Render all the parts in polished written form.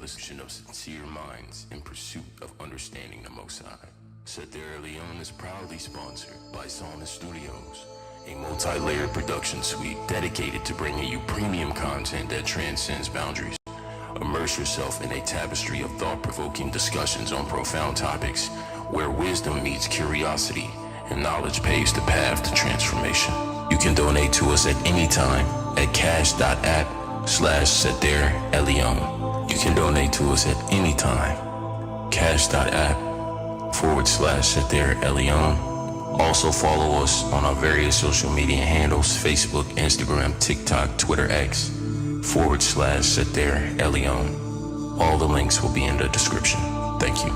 listening of sincere minds in pursuit of understanding the Most High. Seder Leon is proudly sponsored by Psalmist Studios, a multi-layered production suite dedicated to bringing you premium content that transcends boundaries. Immerse yourself in a tapestry of thought-provoking discussions on profound topics where wisdom meets curiosity and knowledge paves the path to transformation. You can donate to us at any time at cash.app/Seder Elion. You can donate to us at any time. Cash.app/Seder Elion. Also follow us on our various social media handles, Facebook, Instagram, TikTok, Twitter, X, /Seder Elion. All the links will be in the description. Thank you.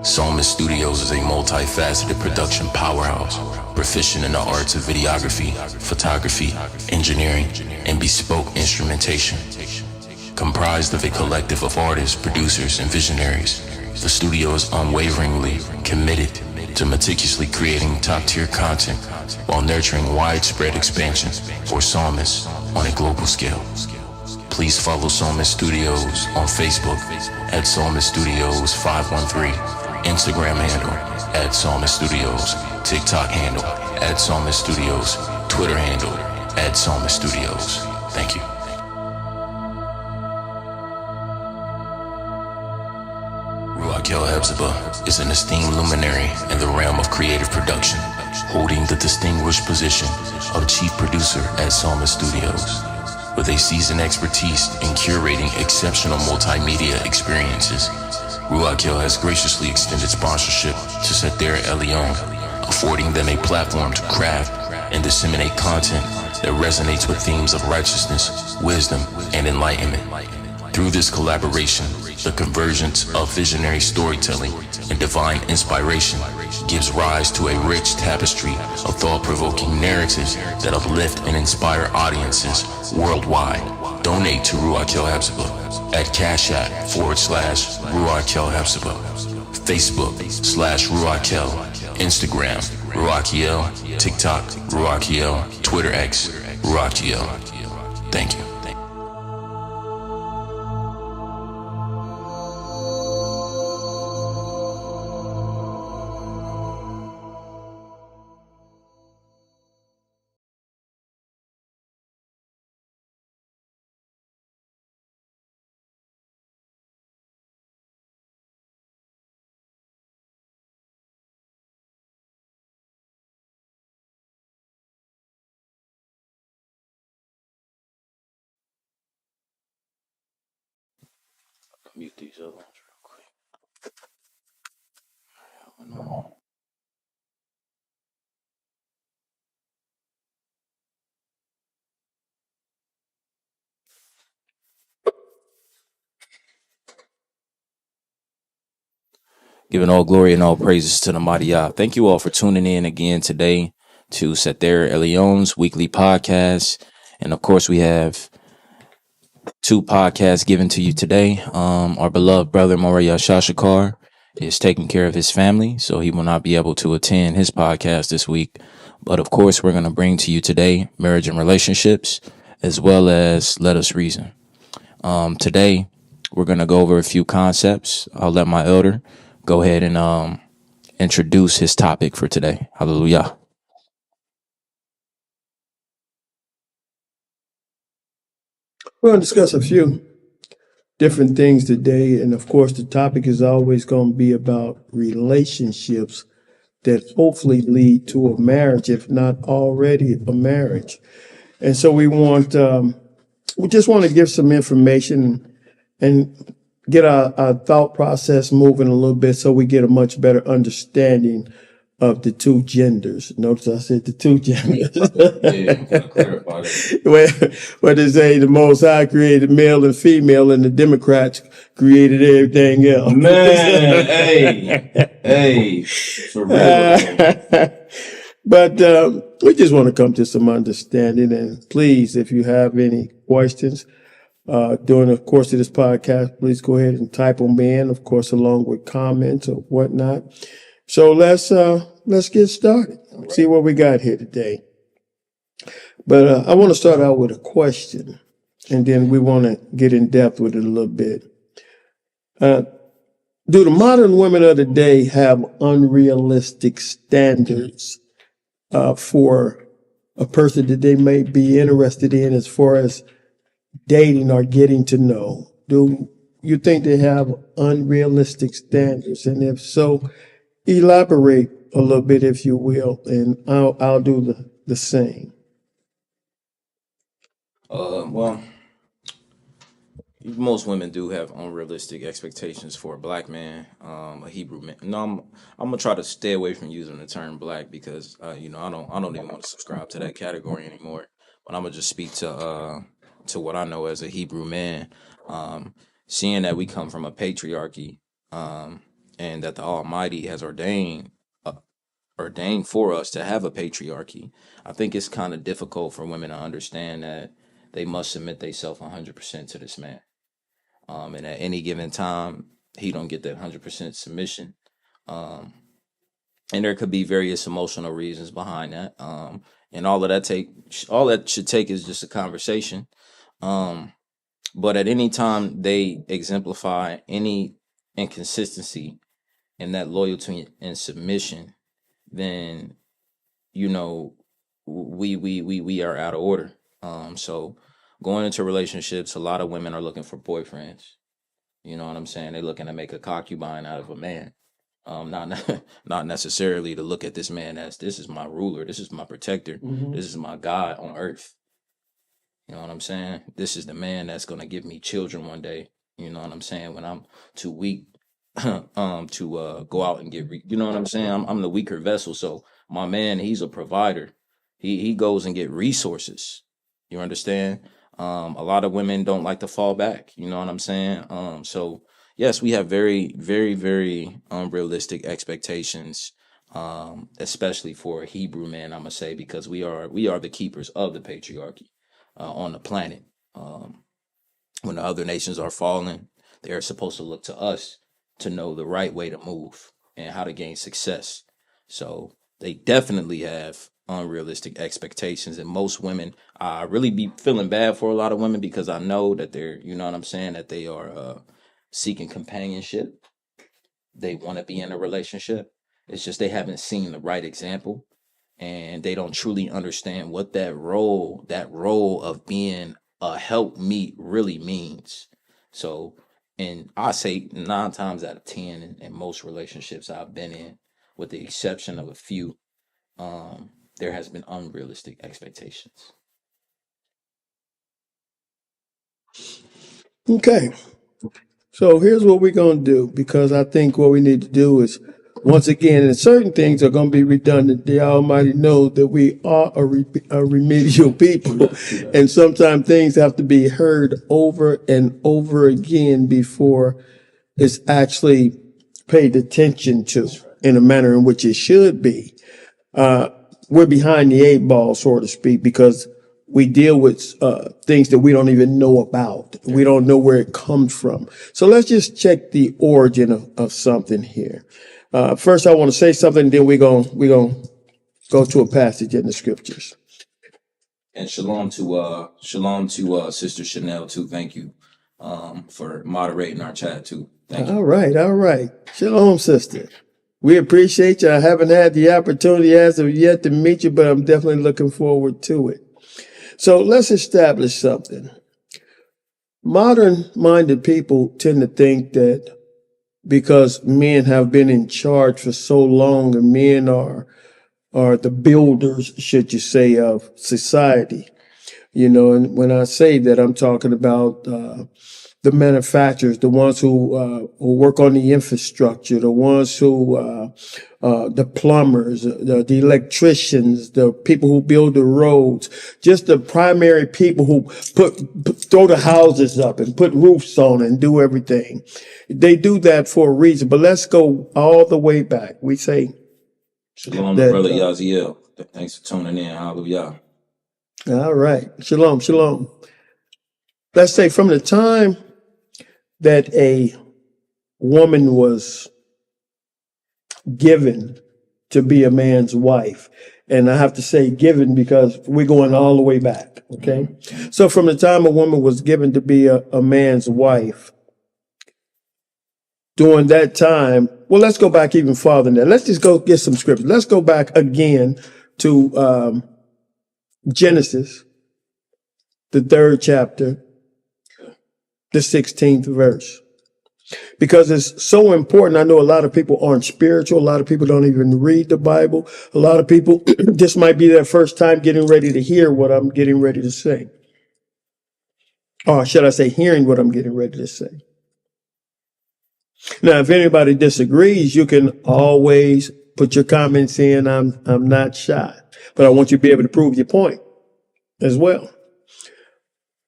Psalmist Studios is a multifaceted production powerhouse, proficient in the arts of videography, photography, engineering, and bespoke instrumentation. Comprised of a collective of artists, producers, and visionaries, the studio is unwaveringly committed to meticulously creating top-tier content while nurturing widespread expansion for psalmists on a global scale. Please follow Psalmist Studios on Facebook at Psalmist Studios 513, Instagram handle at Psalmist Studios, TikTok handle at Psalmist Studios, Twitter handle at Psalmist Studios. Thank you. Ruach El-Hepzibah is an esteemed luminary in the realm of creative production, holding the distinguished position of chief producer at Psalmist Studios. With a seasoned expertise in curating exceptional multimedia experiences, Ruach El has graciously extended sponsorship to Seder Elion, affording them a platform to craft and disseminate content that resonates with themes of righteousness, wisdom, and enlightenment. Through this collaboration, the convergence of visionary storytelling and divine inspiration gives rise to a rich tapestry of thought-provoking narratives that uplift and inspire audiences worldwide. Donate to Ruach El-Hepzibah at Cash App /Ruach El-Hepzibah, Facebook /Ruach El, Instagram Ruach El, TikTok Ruach El, Twitter X Ruach El. Thank you. Mute these other ones real quick. Giving all glory and all praises to the mighty Yah. Thank you all for tuning in again today to Seder Elion's weekly podcast. And of course, we have two podcasts given to you today. Our beloved brother Moriah Shashakar is taking care of his family, so he will not be able to attend his podcast this week. But of course, we're going to bring to you today marriage and relationships, as well as Let Us Reason. Today, we're going to go over a few concepts. I'll let my elder go ahead and introduce his topic for today. Hallelujah. We're going to discuss a few different things today. And of course, the topic is always going to be about relationships that hopefully lead to a marriage, if not already a marriage. And so we just want to give some information and get our thought process moving a little bit so we get a much better understanding of the two genders. Notice I said the two genders. Yeah, clarify that. Where they say the Most High created male and female, and the Democrats created everything else. Man, hey, for real. But we just want to come to some understanding. And please, if you have any questions during the course of this podcast, please go ahead and type them in, of course, along with comments or whatnot. So let's get started. see what we got here today. But I want to start out with a question, and then we want to get in depth with it a little bit. Uh, do the modern women of the day have unrealistic standards for a person that they may be interested in as far as dating or getting to know? Do you think they have unrealistic standards? And if so, elaborate a little bit, if you will, and I'll do the same. Well, most women do have unrealistic expectations for a black man, a Hebrew man. No, I'm gonna try to stay away from using the term black because I don't even want to subscribe to that category anymore. But I'm gonna just speak to what I know as a Hebrew man. Seeing that we come from a patriarchy, and that the Almighty has ordained for us to have a patriarchy, I think it's kind of difficult for women to understand that they must submit themselves 100% to this man. And at any given time, he don't get that 100% submission. Um, and there could be various emotional reasons behind that. And all that should take is just a conversation. Um, but at any time they exemplify any inconsistency in that loyalty and submission, then you know we are out of order. So going into relationships, a lot of women are looking for boyfriends. You know what I'm saying? They're looking to make a concubine out of a man. Not not necessarily to look at this man as this is my ruler, this is my protector, this is my God on earth. You know what I'm saying? This is the man that's gonna give me children one day. You know what I'm saying? When I'm too weak to go out and you know what I'm saying? I'm the weaker vessel. So my man, he's a provider. He goes and get resources. You understand? A lot of women don't like to fall back. You know what I'm saying? So yes, we have very, very, very unrealistic expectations, especially for a Hebrew man. I'm gonna say because we are the keepers of the patriarchy on the planet. When the other nations are falling, they're supposed to look to us to know the right way to move and how to gain success. So they definitely have unrealistic expectations. And most women, I really be feeling bad for a lot of women because I know that they're, you know what I'm saying, that they are seeking companionship. They want to be in a relationship. It's just they haven't seen the right example and they don't truly understand what that role of being a helpmeet really means. So, and I say 9 times out of 10 in most relationships I've been in, with the exception of a few, there has been unrealistic expectations. Okay. So here's what we're going to do, because I think what we need to do is, once again, and certain things are going to be redundant. The Almighty knows that we are a remedial people, and sometimes things have to be heard over and over again before it's actually paid attention to in a manner in which it should be. We're behind the eight ball, so to speak, because we deal with things that we don't even know about. We don't know where it comes from. So let's just check the origin of something here. First, I want to say something, then we're gonna go to a passage in the scriptures. And shalom to Sister Chanel too. Thank you for moderating our chat too. Thank you. All right. Shalom, sister. We appreciate you. I haven't had the opportunity as of yet to meet you, but I'm definitely looking forward to it. So let's establish something. Modern-minded people tend to think that because men have been in charge for so long and men are the builders, should you say, of society. You know, and when I say that, I'm talking about the manufacturers, the ones who work on the infrastructure, the ones who, the plumbers, the electricians, the people who build the roads, just the primary people who throw the houses up and put roofs on and do everything. They do that for a reason, but let's go all the way back. We say Shalom, that, brother Yaziel. Thanks for tuning in. Hallelujah. all right. Shalom. Let's say from the time that a woman was given to be a man's wife, And I have to say given because we're going all the way back. Okay. So from the time a woman was given to be a man's wife, during that time, well, let's go back even farther than that. Let's just go get some scripture. Let's go back again to Genesis, the 3rd chapter, the 16th verse. Because it's so important. I know a lot of people aren't spiritual. A lot of people don't even read the Bible. A lot of people, this might be their first time getting ready to hear what I'm getting ready to say. Or should I say hearing what I'm getting ready to say. Now, if anybody disagrees, you can always put your comments in. I'm not shy, but I want you to be able to prove your point as well.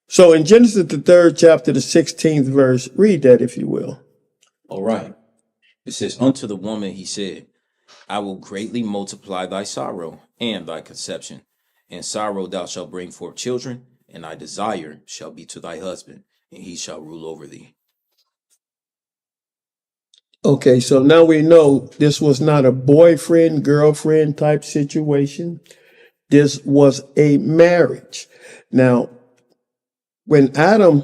So in Genesis, the 3rd chapter, the 16th verse, read that if you will. All right. It says, unto the woman he said, I will greatly multiply thy sorrow and thy conception. In sorrow thou shalt bring forth children, and thy desire shall be to thy husband, and he shall rule over thee. Okay, so now we know this was not a boyfriend, girlfriend type situation. This was a marriage. Now, when Adam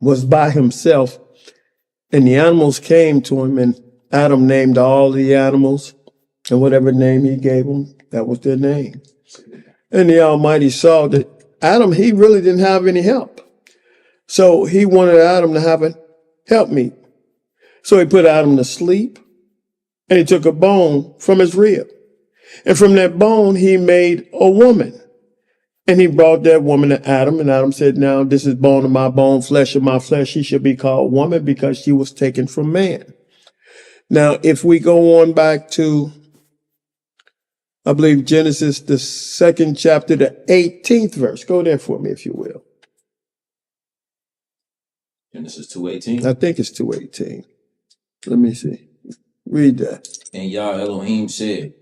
was by himself and the animals came to him and Adam named all the animals and whatever name he gave them, that was their name. And the Almighty saw that Adam, he really didn't have any help. So he wanted Adam to have a helpmeet. So he put Adam to sleep and he took a bone from his rib. And from that bone, he made a woman. And he brought that woman to Adam. And Adam said, now this is bone of my bone, flesh of my flesh. She should be called woman because she was taken from man. Now, if we go on back to, I believe, Genesis, the 2nd chapter, the 18th verse. Go there for me, if you will. Genesis 2:18. I think it's 2:18. Let me see. Read that. And Yah Elohim said,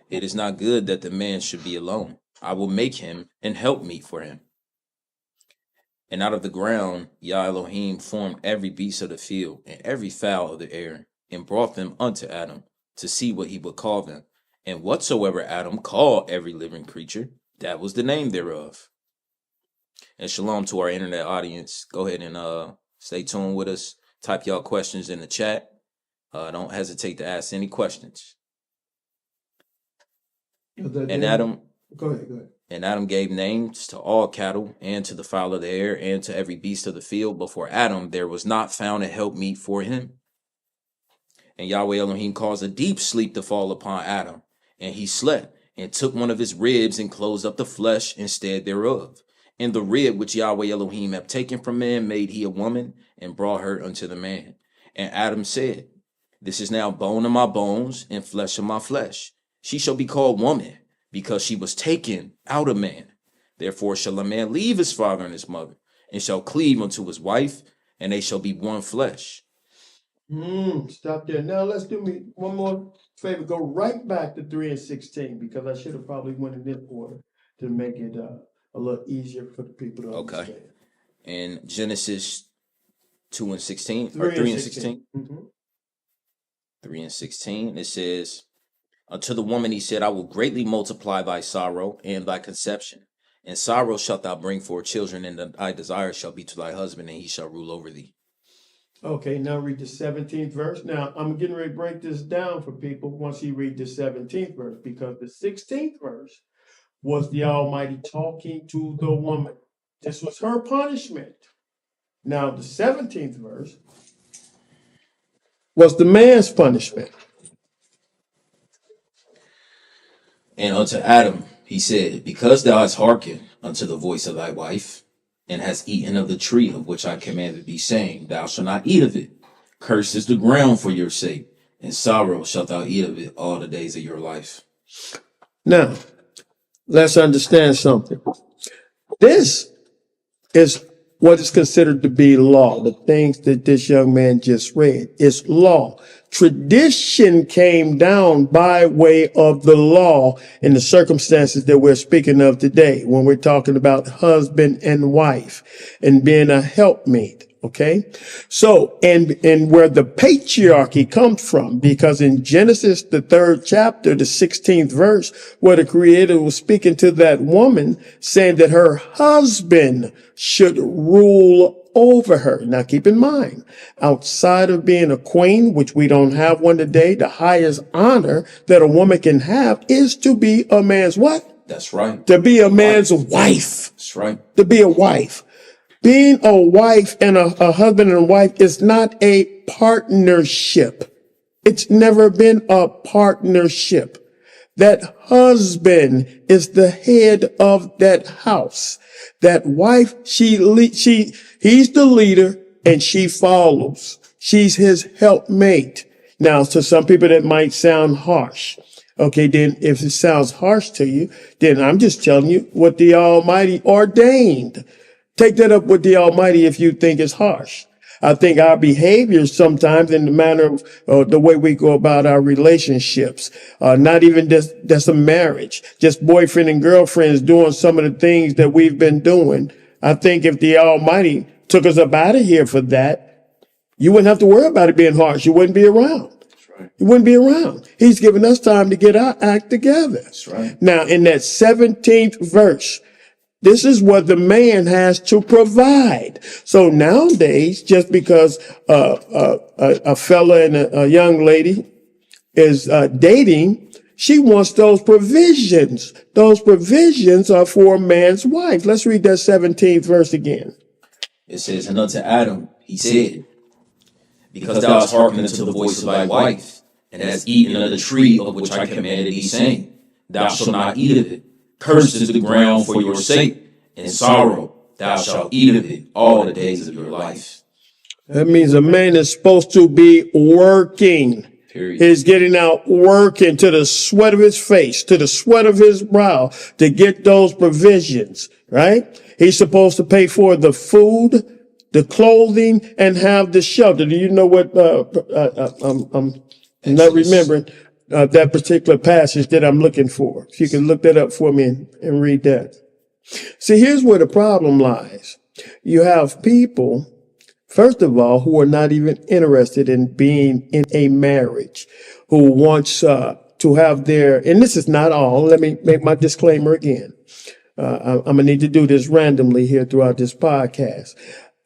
it is not good that the man should be alone. I will make him an helpmeet for him. And out of the ground Yah Elohim formed every beast of the field and every fowl of the air, and brought them unto Adam to see what he would call them. And whatsoever Adam called every living creature, that was the name thereof. And shalom to our internet audience. Go ahead and stay tuned with us. Type y'all questions in the chat. Don't hesitate to ask any questions. And Adam, Go ahead. and Adam gave names to all cattle, and to the fowl of the air, and to every beast of the field. Before Adam there was not found a helpmeet for him. And Yahweh Elohim caused a deep sleep to fall upon Adam, and he slept, and took one of his ribs, and closed up the flesh instead thereof. And the rib which Yahweh Elohim had taken from man made he a woman, and brought her unto the man. And Adam said, this is now bone of my bones, and flesh of my flesh. She shall be called woman, because she was taken out of man. Therefore shall a man leave his father and his mother, and shall cleave unto his wife, and they shall be one flesh. Stop there. Now let's do me one more favor. Go right back to 3:16 because I should have probably went in this order to make it a little easier for the people to understand. In Genesis 2:16 3 or and 3:16, 16. 3:16, it says, unto the woman he said, I will greatly multiply thy sorrow and thy conception. In sorrow shalt thou bring forth children, and thy desire shall be to thy husband, and he shall rule over thee. Okay, now read the 17th verse. Now I'm getting ready to break this down for people once you read the 17th verse, because the 16th verse was the Almighty talking to the woman. This was her punishment. Now the 17th verse was the man's punishment. And unto Adam he said, because thou hast hearkened unto the voice of thy wife, and hast eaten of the tree of which I commanded thee, saying, thou shalt not eat of it. Cursed is the ground for your sake, and sorrow shalt thou eat of it all the days of your life. Now, let's understand something. This is what is considered to be law. The things that this young man just read is law. Tradition came down by way of the law in the circumstances that we're speaking of today when we're talking about husband and wife and being a helpmate. Okay. So, and where the patriarchy comes from, because in Genesis, the 3rd chapter, the 16th verse, where the creator was speaking to that woman saying that her husband should rule over her. Now keep in mind, outside of being a queen, which we don't have one today, the highest honor that a woman can have is to be a man's what? That's right. To be a man's wife. That's right. To be a wife. Being a wife and a husband and a wife is not a partnership. It's never been a partnership. That husband is the head of that house. That wife, he's the leader and she follows. She's his helpmate. Now, to some people that might sound harsh. Okay, then if it sounds harsh to you, then I'm just telling you what the Almighty ordained. Take that up with the Almighty if you think it's harsh. I think our behavior sometimes in the manner of the way we go about our relationships, not even just a marriage, just boyfriend and girlfriends doing some of the things that we've been doing. I think if the Almighty took us up out of here for that, you wouldn't have to worry about it being harsh. You wouldn't be around. That's right. You wouldn't be around. He's given us time to get our act together. That's right. Now, in that 17th verse, this is what the man has to provide. So nowadays, just because a fella and a young lady is dating, she wants those provisions. Those provisions are for a man's wife. Let's read that 17th verse again. It says, and unto Adam he said, because thou hast hearkened unto the voice of thy wife, and hast eaten of the tree of which I commanded thee, saying, thou shalt not eat of it. Cursed is the ground for your sake, and sorrow thou shalt eat of it all the days of your life. That means a man is supposed to be working. Period. He's getting out working to the sweat of his face, to the sweat of his brow to get those provisions, right? He's supposed to pay for the food, the clothing, and have the shelter. Do you know what, I'm not remembering that particular passage that I'm looking for. If you can look that up for me and read that. See, here's where the problem lies. You have people, first of all, who are not even interested in being in a marriage, who wants to have their, and this is not all, let me make my disclaimer again. I'm going to need to do this randomly here throughout this podcast.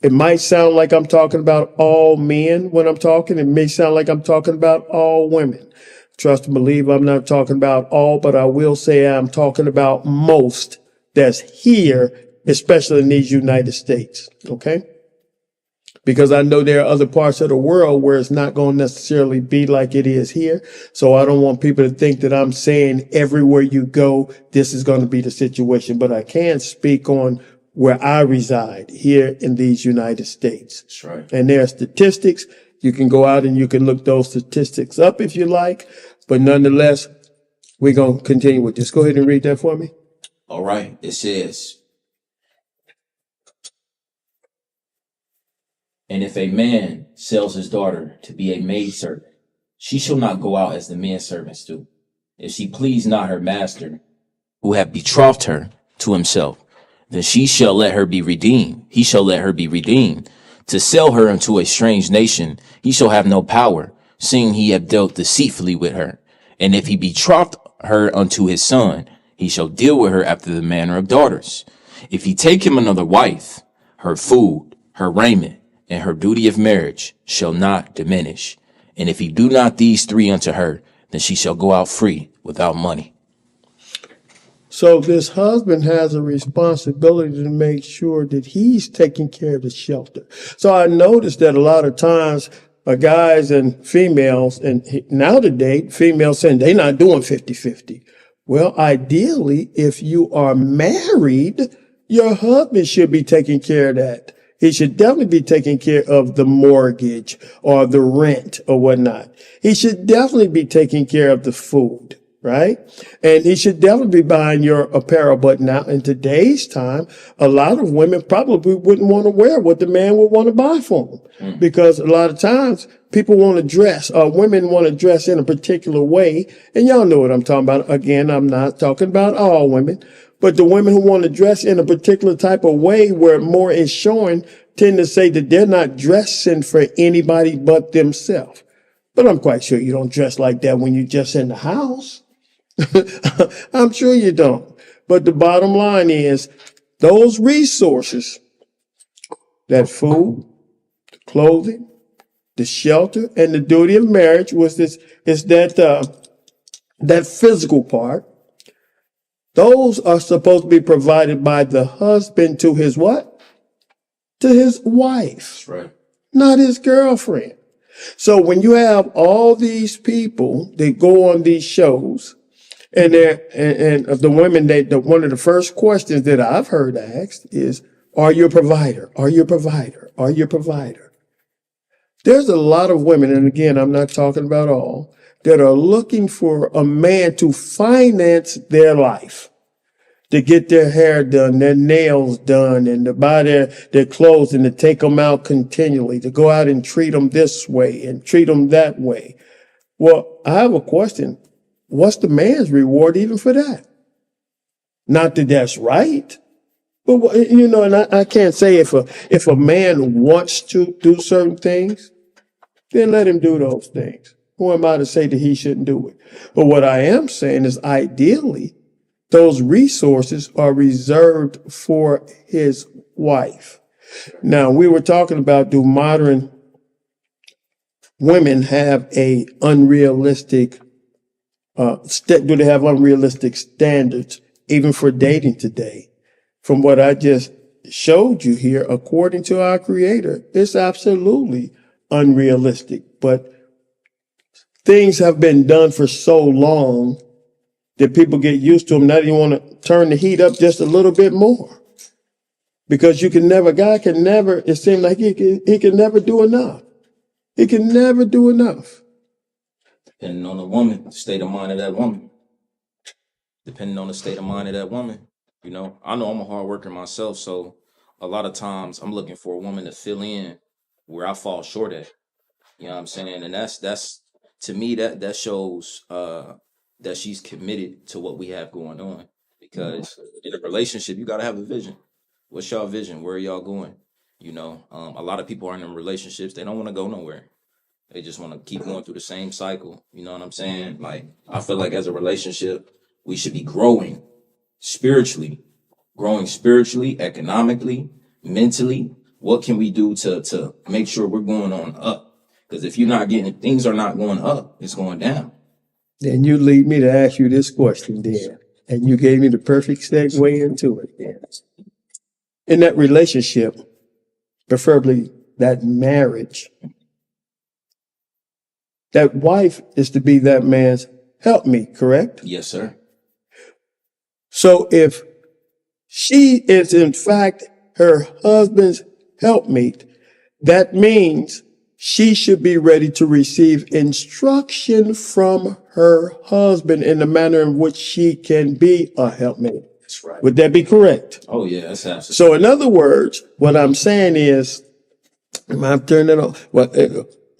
It might sound like I'm talking about all men when I'm talking. It may sound like I'm talking about all women. Trust and believe I'm not talking about all, but I will say I'm talking about most that's here, especially in these United States. Okay? Because I know there are other parts of the world where it's not going to necessarily be like it is here. So I don't want people to think that I'm saying everywhere you go, this is going to be the situation. But I can speak on where I reside here in these United States. That's right. And there are statistics. You can go out and you can look those statistics up if you like. But nonetheless, we're going to continue with this. Go ahead and read that for me. All right. It says, and if a man sells his daughter to be a maidservant, she shall not go out as the men servants do. If she please not her master, who have betrothed her to himself, then she shall let her be redeemed. He shall let her be redeemed. To sell her unto a strange nation, he shall have no power, seeing he have dealt deceitfully with her. And if he betrothed her unto his son, he shall deal with her after the manner of daughters. If he take him another wife, her food, her raiment, and her duty of marriage shall not diminish. And if he do not these three unto her, then she shall go out free without money. So this husband has a responsibility to make sure that he's taking care of the shelter. So I noticed that a lot of times guys and females, and now today, females saying they're not doing 50-50. Well, ideally, if you are married, your husband should be taking care of that. He should definitely be taking care of the mortgage or the rent or whatnot. He should definitely be taking care of the food. Right? And he should definitely be buying your apparel. But now in today's time, a lot of women probably wouldn't want to wear what the man would want to buy for them. Because a lot of times people want to dress, women want to dress in a particular way. And y'all know what I'm talking about. Again, I'm not talking about all women, but the women who want to dress in a particular type of way where more is showing, tend to say that they're not dressing for anybody but themselves. But I'm quite sure you don't dress like that when you're just in the house. I'm sure you don't. But the bottom line is those resources, that food, the clothing, the shelter, and the duty of marriage is that physical part. Those are supposed to be provided by the husband to his what? To his wife, That's right. not his girlfriend. So when you have all these people that go on these shows, and of the women, one of the first questions that I've heard asked is, "Are you a provider? Are you a provider? Are you a provider?" There's a lot of women, and again, I'm not talking about all, that are looking for a man to finance their life, to get their hair done, their nails done, and to buy their clothes and to take them out continually, to go out and treat them this way and treat them that way. Well, I have a question. What's the man's reward even for that? Not that that's right, but and I can't say if a man wants to do certain things, then let him do those things. Who am I to say that he shouldn't do it? But what I am saying is ideally, those resources are reserved for his wife. Now, we were talking about, do modern women have a unrealistic, do they have unrealistic standards even for dating today? From what I just showed you here, according to our creator, it's absolutely unrealistic. But things have been done for so long that people get used to them. Now you want to turn the heat up just a little bit more. Because guy can never, it seems like he can never do enough. He can never do enough. Depending on the woman, the state of mind of that woman. Depending on the state of mind of that woman. I know I'm a hard worker myself, so a lot of times I'm looking for a woman to fill in where I fall short at. You know what I'm saying? And that's to me that shows that she's committed to what we have going on. Because in a relationship, you gotta have a vision. What's y'all vision? Where are y'all going? A lot of people are in relationships, they don't want to go nowhere. They just want to keep going through the same cycle. You know what I'm saying? Like, I feel like as a relationship, we should be growing spiritually, economically, mentally. What can we do to make sure we're going on up? Because if things are not going up, it's going down. Then you lead me to ask you this question, Dan. And you gave me the perfect segue into it, Dan. In that relationship, preferably that marriage, that wife is to be that man's helpmeet, correct? Yes, sir. So if she is in fact her husband's helpmeet, that means she should be ready to receive instruction from her husband in the manner in which she can be a helpmate. That's right. Would that be correct? Oh, yeah, that's absolutely. So in other words, what I'm saying is, I'm turning it on.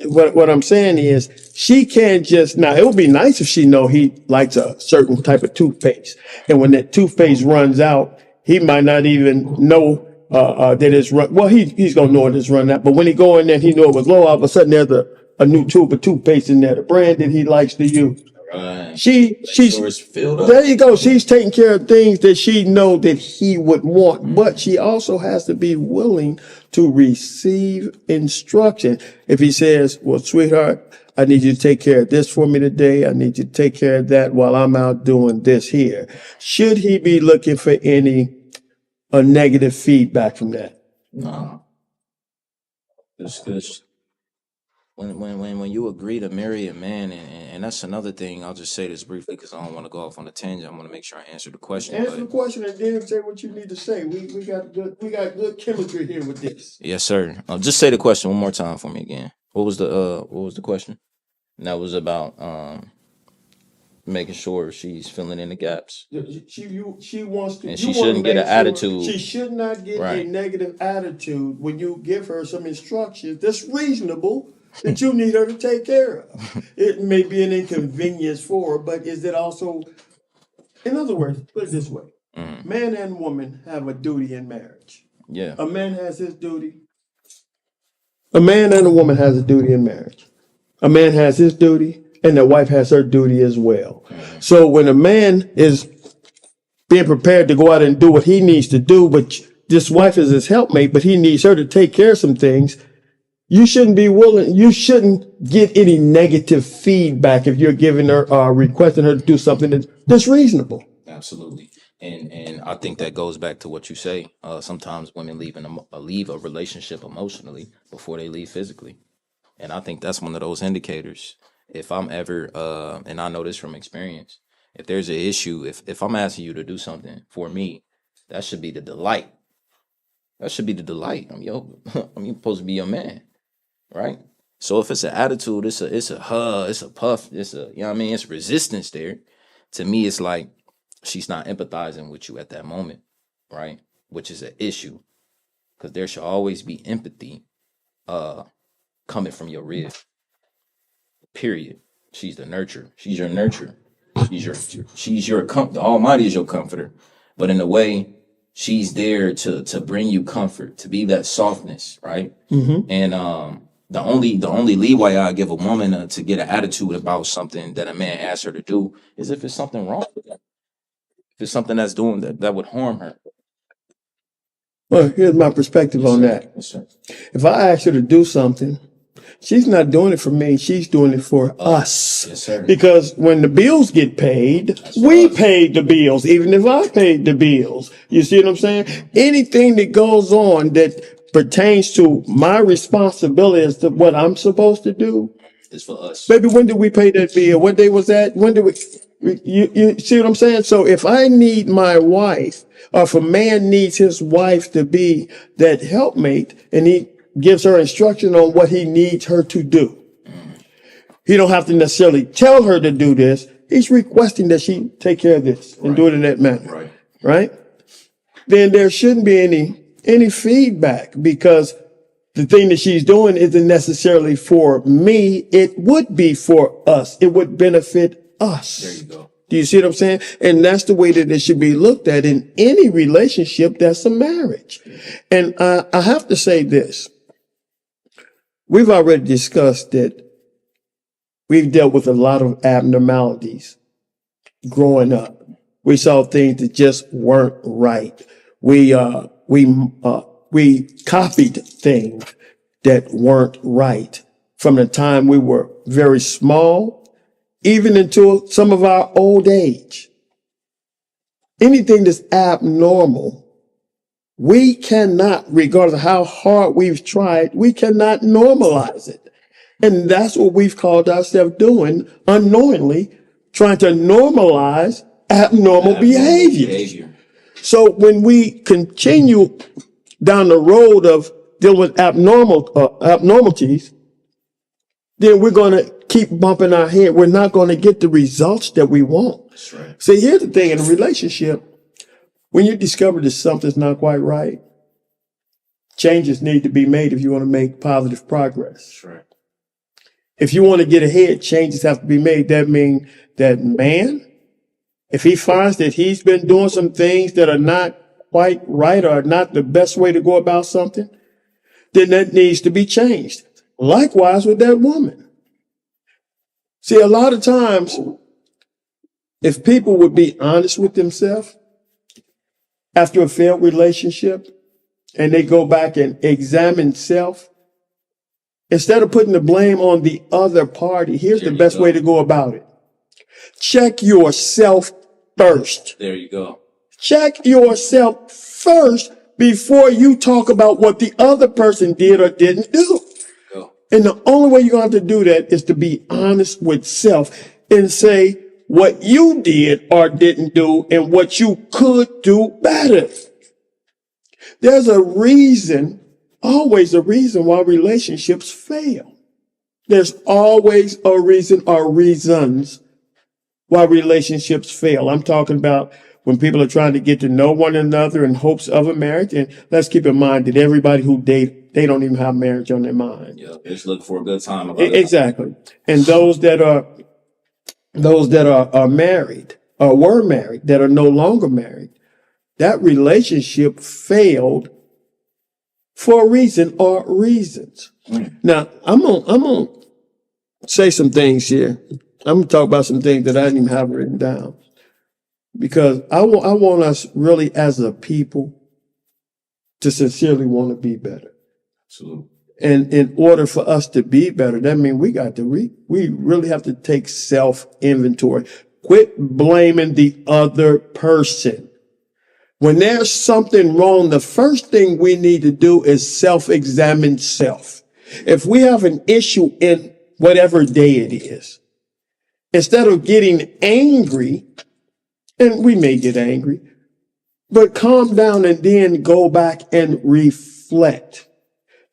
What I'm saying is, she can't just, now it would be nice if she know he likes a certain type of toothpaste. And when that toothpaste runs out, he might not even know that it's run. Well, he's going to know it is run out. But when he go in there, he know it was low. All of a sudden there's a new tube of toothpaste in there, the brand that he likes to use. Right. She's sure it's filled up. There you go. She's taking care of things that she know that he would want, but she also has to be willing to receive instruction. If he says, "Well, sweetheart, I need you to take care of this for me today. I need you to take care of that while I'm out doing this here." Should he be looking for any negative feedback from that? No. Because when you agree to marry a man, and that's another thing, I'll just say this briefly because I don't want to go off on a tangent. I want to make sure I answer the question. Answer the question and then say what you need to say. We got good chemistry here with this. Yes, sir. Just say the question one more time for me again. What was the question? And that was about making sure she's filling in the gaps. She wants to, and she shouldn't get an attitude. She should not get Right. a negative attitude when you give her some instructions that's reasonable that you need her to take care of. It may be an inconvenience for her, but is it also, in other words, put it this way. Man and woman have a duty in marriage. Yeah. A man has his duty, A man and a woman has a duty in marriage. A man has his duty and the wife has her duty as well. So when a man is being prepared to go out and do what he needs to do, but this wife is his helpmate, but he needs her to take care of some things, you shouldn't get any negative feedback if you're giving her, requesting her to do something that's reasonable. Absolutely. And I think that goes back to what you say. Sometimes women leave a relationship emotionally before they leave physically. And I think that's one of those indicators. If I'm ever, and I know this from experience, if there's an issue, if I'm asking you to do something for me, that should be the delight. That should be the delight. I'm supposed to be your man, right? So if it's an attitude, it's a puff, you know what I mean? It's resistance there. To me, it's like she's not empathizing with you at that moment, right? Which is an issue, because there should always be empathy, coming from your rib. Period. She's the nurturer. She's your nurturer. The Almighty is your comforter. But in a way, she's there to bring you comfort, to be that softness, right? Mm-hmm. And the only leeway I give a woman to get an attitude about something that a man asks her to do is if it's something wrong with her. If it's something that's doing that would harm her. Well, here's my perspective on that. Yes, sir. If I ask her to do something, she's not doing it for me. She's doing it for us. Yes, sir. Because when the bills get paid, we paid the bills, even if I paid the bills. You see what I'm saying? Anything that goes on that pertains to my responsibility as to what I'm supposed to do. It's for us. Baby, when did we pay that bill? What day was that? When did you see what I'm saying? So if I need my wife, or if a man needs his wife to be that helpmate, and he gives her instruction on what he needs her to do, he don't have to necessarily tell her to do this. He's requesting that she take care of this and do it in that manner. Right? Then there shouldn't be any feedback, because the thing that she's doing isn't necessarily for me. It would be for us. It would benefit us. There you go. Do you see what I'm saying? And that's the way that it should be looked at in any relationship that's a marriage. And I have to say this. We've already discussed that we've dealt with a lot of abnormalities growing up. We saw things that just weren't right. We copied things that weren't right from the time we were very small, even into some of our old age. Anything that's abnormal, we cannot, regardless of how hard we've tried, we cannot normalize it. And that's what we've called ourselves doing unknowingly, trying to normalize abnormal behavior. So when we continue down the road of dealing with abnormalities, then we're going to keep bumping our head. We're not going to get the results that we want. That's right. See, here's the thing in a relationship. When you discover that something's not quite right, changes need to be made if you want to make positive progress. That's right. If you want to get ahead, changes have to be made. That means that man, if he finds that he's been doing some things that are not quite right or not the best way to go about something, then that needs to be changed. Likewise with that woman. See, a lot of times, if people would be honest with themselves after a failed relationship, and they go back and examine self, instead of putting the blame on the other party, here's the best way to go about it. Check yourself first. There you go. Check yourself first before you talk about what the other person did or didn't do. Go. And the only way you're going to have to do that is to be honest with self and say what you did or didn't do and what you could do better. There's a reason, always a reason why relationships fail. There's always a reason or reasons why relationships fail. I'm talking about when people are trying to get to know one another in hopes of a marriage. And let's keep in mind that everybody who date, they don't even have marriage on their mind. Yeah, they're just looking for a good time. Exactly. And those that are married or were married that are no longer married, that relationship failed for a reason or reasons. Now, I'm gonna say some things here. I'm gonna talk about some things that I didn't even have written down because I want us really as a people to sincerely want to be better. Absolutely. And in order for us to be better, that means we really have to take self-inventory. Quit blaming the other person. When there's something wrong, the first thing we need to do is self-examine self. If we have an issue in whatever day it is, instead of getting angry, and we may get angry, but calm down and then go back and reflect.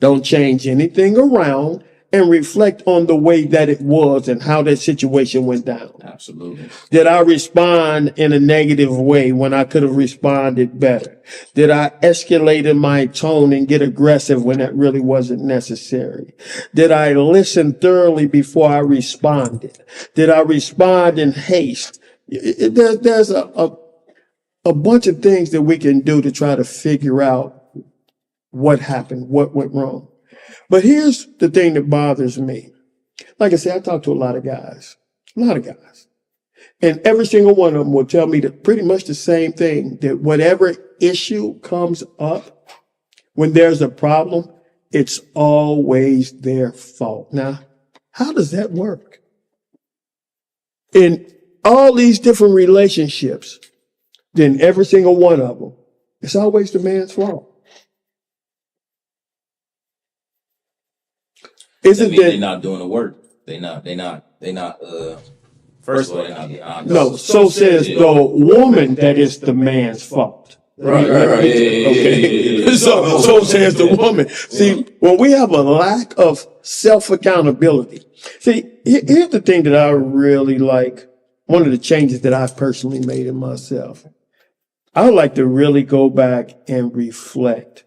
Don't change anything around and reflect on the way that it was and how that situation went down. Absolutely. Did I respond in a negative way when I could have responded better? Did I escalate in my tone and get aggressive when that really wasn't necessary? Did I listen thoroughly before I responded? Did I respond in haste? There's a bunch of things that we can do to try to figure out what happened, what went wrong. But here's the thing that bothers me. Like I said, I talk to a lot of guys. And every single one of them will tell me pretty much the same thing, that whatever issue comes up, when there's a problem, it's always their fault. Now, how does that work? In all these different relationships, then every single one of them, it's always the man's fault. Isn't that they're not doing the work? They not. First of all, they're not being honest. No, so says the woman that is the man's fault. Right. Okay. So says the woman. See, when we have a lack of self-accountability. See, here's the thing that I really like. One of the changes that I've personally made in myself. I would like to really go back and reflect.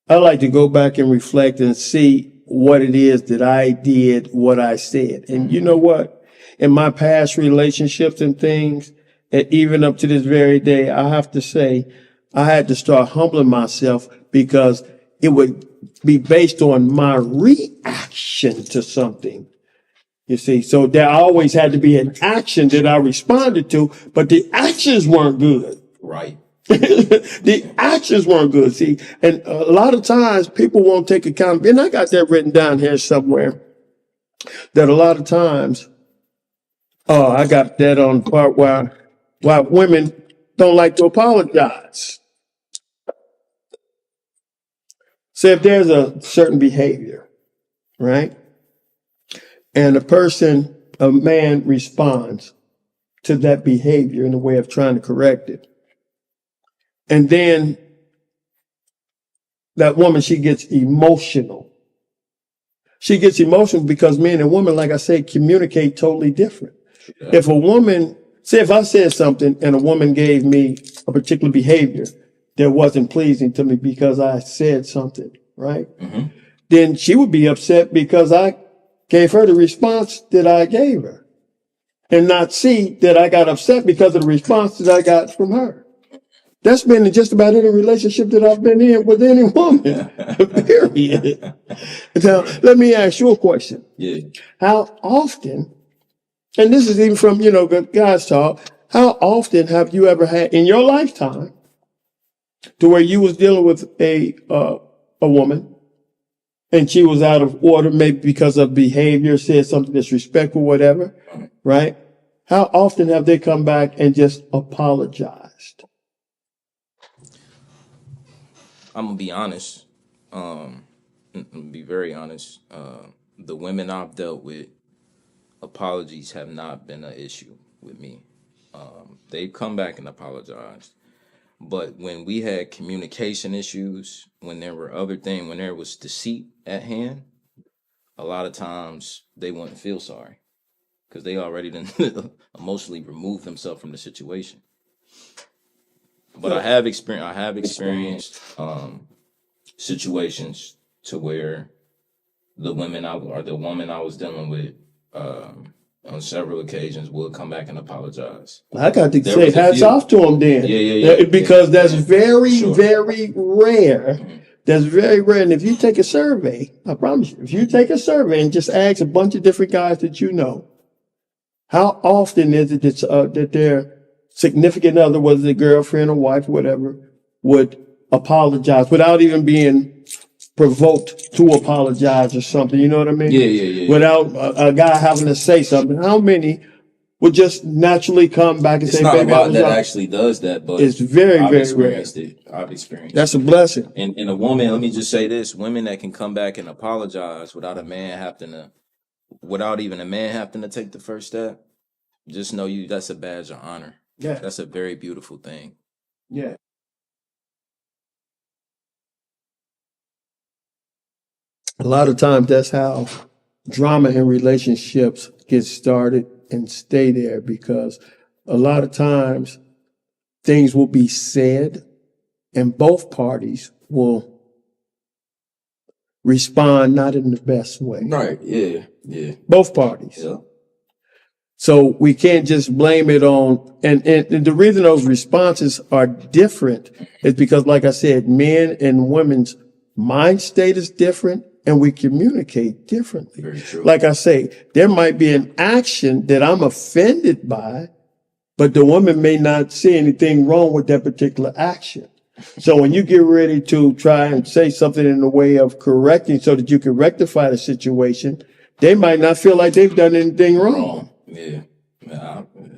I like to go back and reflect and see what it is that I did, what I said. And you know what? In my past relationships and things, and even up to this very day, I have to say, I had to start humbling myself because it would be based on my reaction to something. You see, so there always had to be an action that I responded to, but the actions weren't good. Right. The actions weren't good. See, and a lot of times people won't take accountability. And I got that written down here somewhere, that a lot of times, I got that on the part why women don't like to apologize. So if there's a certain behavior, right? And a man responds to that behavior in a way of trying to correct it. And then that woman, she gets emotional. She gets emotional because men and women, like I said, communicate totally different. Yeah. If a woman, say if I said something and a woman gave me a particular behavior that wasn't pleasing to me because I said something, right? Mm-hmm. Then she would be upset because I gave her the response that I gave her and not see that I got upset because of the response that I got from her. That's been in just about any relationship that I've been in with any woman, period. Now, let me ask you a question. Yeah. How often, and this is even from, guys talk, how often have you ever had in your lifetime to where you was dealing with a woman and she was out of order, maybe because of behavior, said something disrespectful, whatever, right? How often have they come back and just apologized? I'm gonna be honest. Be very honest. The women I've dealt with, apologies have not been an issue with me. They've come back and apologized. But when we had communication issues, when there were other things, when there was deceit at hand, a lot of times they wouldn't feel sorry because they already done emotionally removed themselves from the situation. But I have experienced situations to where the woman I was dealing with on several occasions would come back and apologize. I got to say hats off to them then. Yeah. Because that's very, very rare That's very rare. And if you take a survey, I promise you, if you take a survey and just ask a bunch of different guys that you know, how often is it that their significant other, whether it's a girlfriend or wife, whatever, would apologize without even being provoked to apologize or something? You know what I mean? Yeah. Without a guy having to say something. How many would just naturally come back and It's say, not a baby, I lot was that wrong? actually does that, but It's very, I've very rare. experienced it. I've experienced it. That's a blessing. And a woman, let me just say this: women that can come back and apologize without even a man having to take the first step, just know that's a badge of honor. Yeah. That's a very beautiful thing. Yeah. A lot of times that's how drama in relationships get started and stay there, because a lot of times things will be said and both parties will respond not in the best way. Right. Yeah. Both parties. Yeah. So we can't just blame it on, and the reason those responses are different is because, like I said, men and women's mind state is different and we communicate differently. Very true. Like I say, there might be an action that I'm offended by, but the woman may not see anything wrong with that particular action. So when you get ready to try and say something in the way of correcting so that you can rectify the situation, they might not feel like they've done anything wrong. Yeah.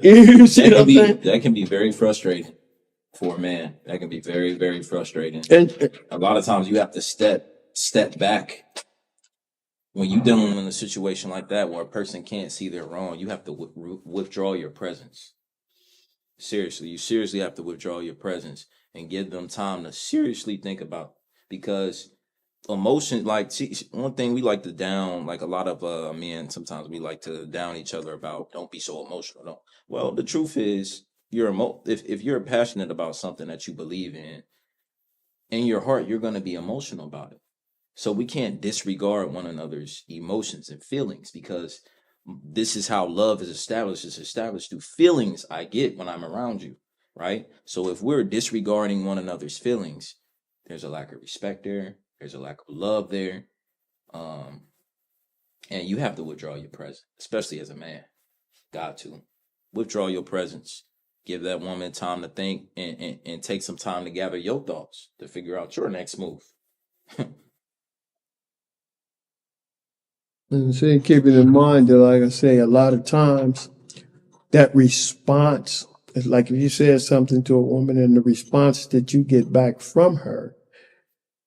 You see what I'm saying? That can be very frustrating for a man. That can be very, very frustrating. And A lot of times you have to step back. When you're dealing in a situation like that where a person can't see they're wrong, you have to withdraw your presence. Seriously, you seriously have to withdraw your presence and give them time to seriously think about, because emotion, like, one thing we like to down, like a lot of men, sometimes we like to down each other about, don't be so emotional. Don't. Well, the truth is, if you're passionate about something that you believe in your heart, you're going to be emotional about it. So we can't disregard one another's emotions and feelings, because this is how love is established. It's established through feelings I get when I'm around you, right? So if we're disregarding one another's feelings, there's a lack of respect there. There's a lack of love there. And you have to withdraw your presence, especially as a man. Got to. Withdraw your presence. Give that woman time to think and take some time to gather your thoughts to figure out your next move. And see, keeping in mind that, like I say, a lot of times that response is like if you said something to a woman and the response that you get back from her,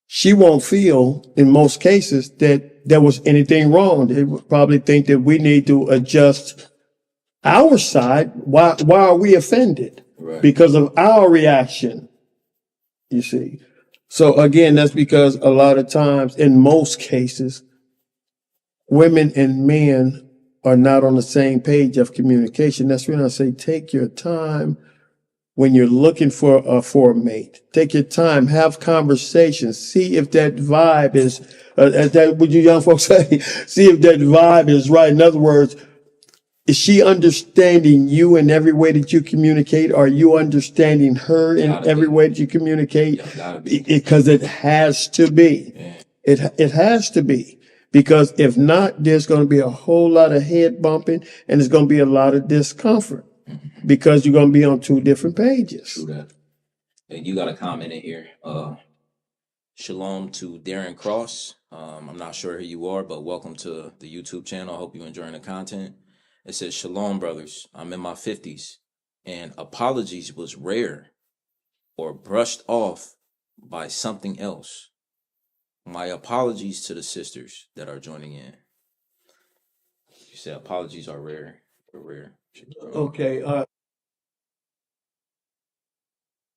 she won't feel in most cases that there was anything wrong. They would probably think that we need to adjust our side. Why are we offended? Right. Because of our reaction, you see. So again, that's because a lot of times, in most cases, women and men are not on the same page of communication. That's when I say take your time when you're looking for a mate. Take your time, have conversations, see if that vibe is, that would you young folks say, see if that vibe is right. In other words, is she understanding you in every way that you communicate? Are you understanding her in every way that you communicate? Because it has to be. Yeah. It has to be. Because if not, there's going to be a whole lot of head bumping and there's going to be a lot of discomfort because you're going to be on two different pages. True that. And you got a comment in here. Shalom to Darren Cross. I'm not sure who you are, but welcome to the YouTube channel. I hope you're enjoying the content. It says, Shalom, brothers. I'm in my 50s, and apologies was rare or brushed off by something else. My apologies to the sisters that are joining in. You said apologies are rare. Okay.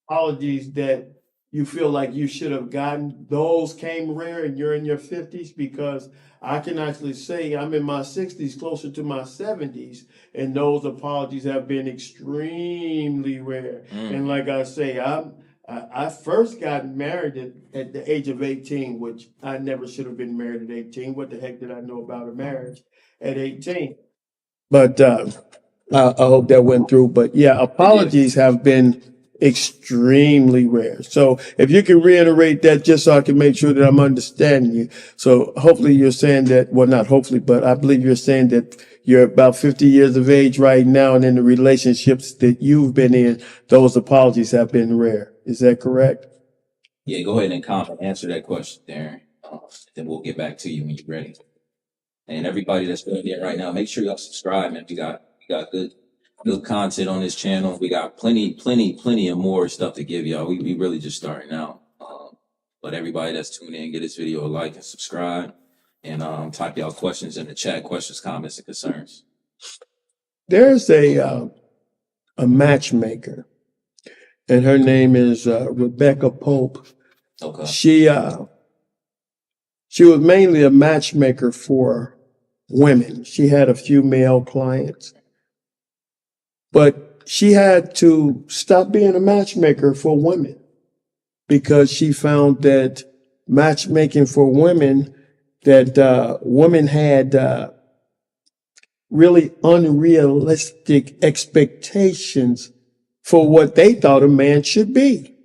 Apologies that you feel like you should have gotten, those came rare and you're in your 50s, because I can actually say I'm in my 60s, closer to my 70s, and those apologies have been extremely rare. And like I say, I first got married at the age of 18, which I never should have been married at 18. What the heck did I know about a marriage at 18? But I hope that went through. But yeah, apologies have been extremely rare. So if you can reiterate that just so I can make sure that I'm understanding you. So hopefully you're saying that, well, not hopefully, but I believe you're saying that you're about 50 years of age right now, and in the relationships that you've been in, those apologies have been rare. Is that correct? Yeah, go ahead and comment, answer that question, Darren. Then we'll get back to you when you're ready. And everybody that's doing it right now, make sure y'all subscribe, man. We got good content on this channel. We got plenty of more stuff to give y'all. We really just starting out. But everybody that's tuning in, get this video a like and subscribe, and type y'all questions in the chat, questions, comments, and concerns. There's a matchmaker, and her name is Rebecca Pope. Okay. She was mainly a matchmaker for women. She had a few male clients, but she had to stop being a matchmaker for women because she found that matchmaking for women, that women had really unrealistic expectations for what they thought a man should be.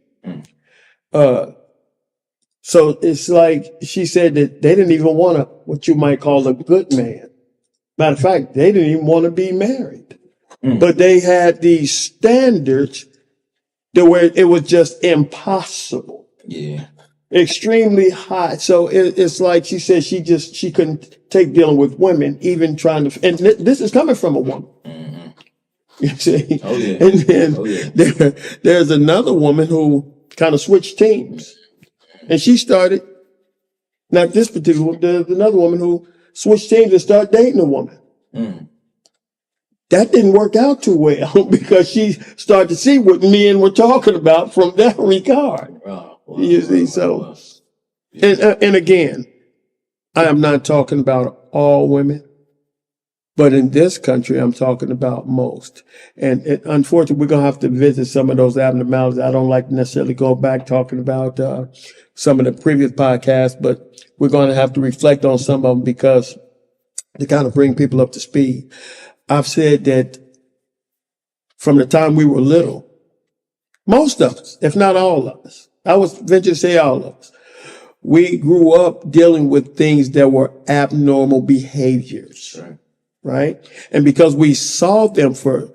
So it's like she said that they didn't even want what you might call a good man. Matter of fact, they didn't even want to be married. But they had these standards that where it was just impossible. Yeah. Extremely high. So it's like she said she couldn't take dealing with women, even trying to, and this is coming from a woman. You see? Oh, yeah. And then there's another woman who kind of switched teams. And she started, not this particular one, there's another woman who switched teams and started dating a woman. That didn't work out too well because she started to see what men were talking about from that regard. You see, so, and again, I am not talking about all women, but in this country, I'm talking about most. And unfortunately, we're going to have to visit some of those abnormalities. I don't like to necessarily go back talking about some of the previous podcasts, but we're going to have to reflect on some of them because to kind of bring people up to speed. I've said that from the time we were little, most of us, if not all of us, I was venture to say all of us, we grew up dealing with things that were abnormal behaviors. Right? And because we saw them for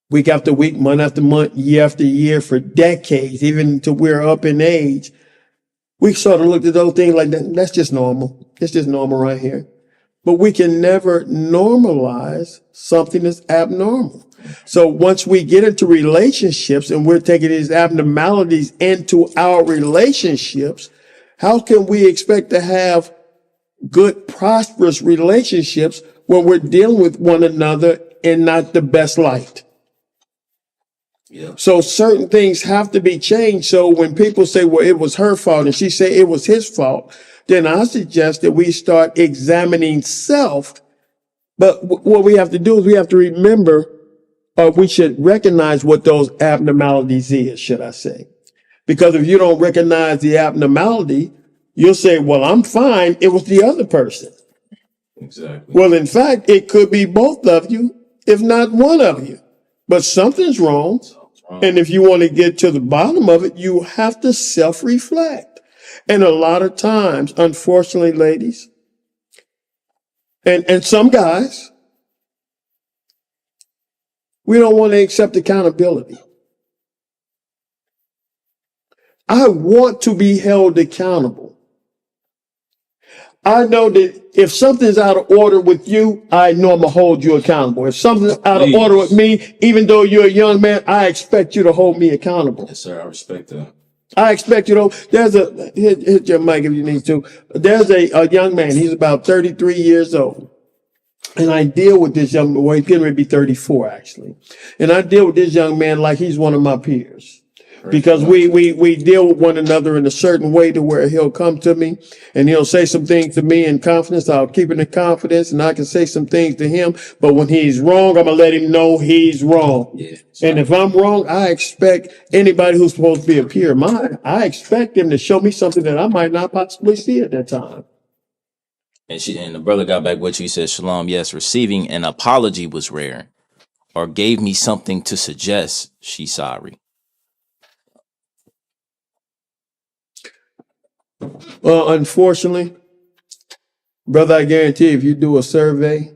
week after week, month after month, year after year, for decades, even until we're up in age, we sort of looked at those things like that's just normal. It's just normal right here. But we can never normalize something that's abnormal. So once we get into relationships and we're taking these abnormalities into our relationships, how can we expect to have good, prosperous relationships when we're dealing with one another in not the best light? Yeah. So certain things have to be changed. So when people say, well, it was her fault, and she say it was his fault, then I suggest that we start examining self. But what we have to do is we have to remember, or we should recognize what those abnormalities is, should I say. Because if you don't recognize the abnormality, you'll say, well, I'm fine. It was the other person. Exactly. Well, in fact, it could be both of you, if not one of you. But something's wrong. And if you want to get to the bottom of it, you have to self-reflect. And a lot of times, unfortunately, ladies, and some guys, we don't want to accept accountability. I want to be held accountable. I know that if something's out of order with you, I know I'm going to hold you accountable. If something's out of order with me, even though you're a young man, I expect you to hold me accountable. Yes, sir. I respect that. I expect you to. Hit your mic if you need to. There's a young man. He's about 33 years old. And I deal with this young man. Well, he's getting ready to be 34, actually. And I deal with this young man like he's one of my peers. Because we deal with one another in a certain way to where he'll come to me and he'll say some things to me in confidence. I'll keep it in confidence and I can say some things to him. But when he's wrong, I'm going to let him know he's wrong. Yeah, and if I'm wrong, I expect anybody who's supposed to be a peer of mine, I expect them to show me something that I might not possibly see at that time. And the brother got back what you said, Shalom. Yes, receiving an apology was rare, or gave me something to suggest she's sorry. Well, unfortunately, brother, I guarantee if you do a survey,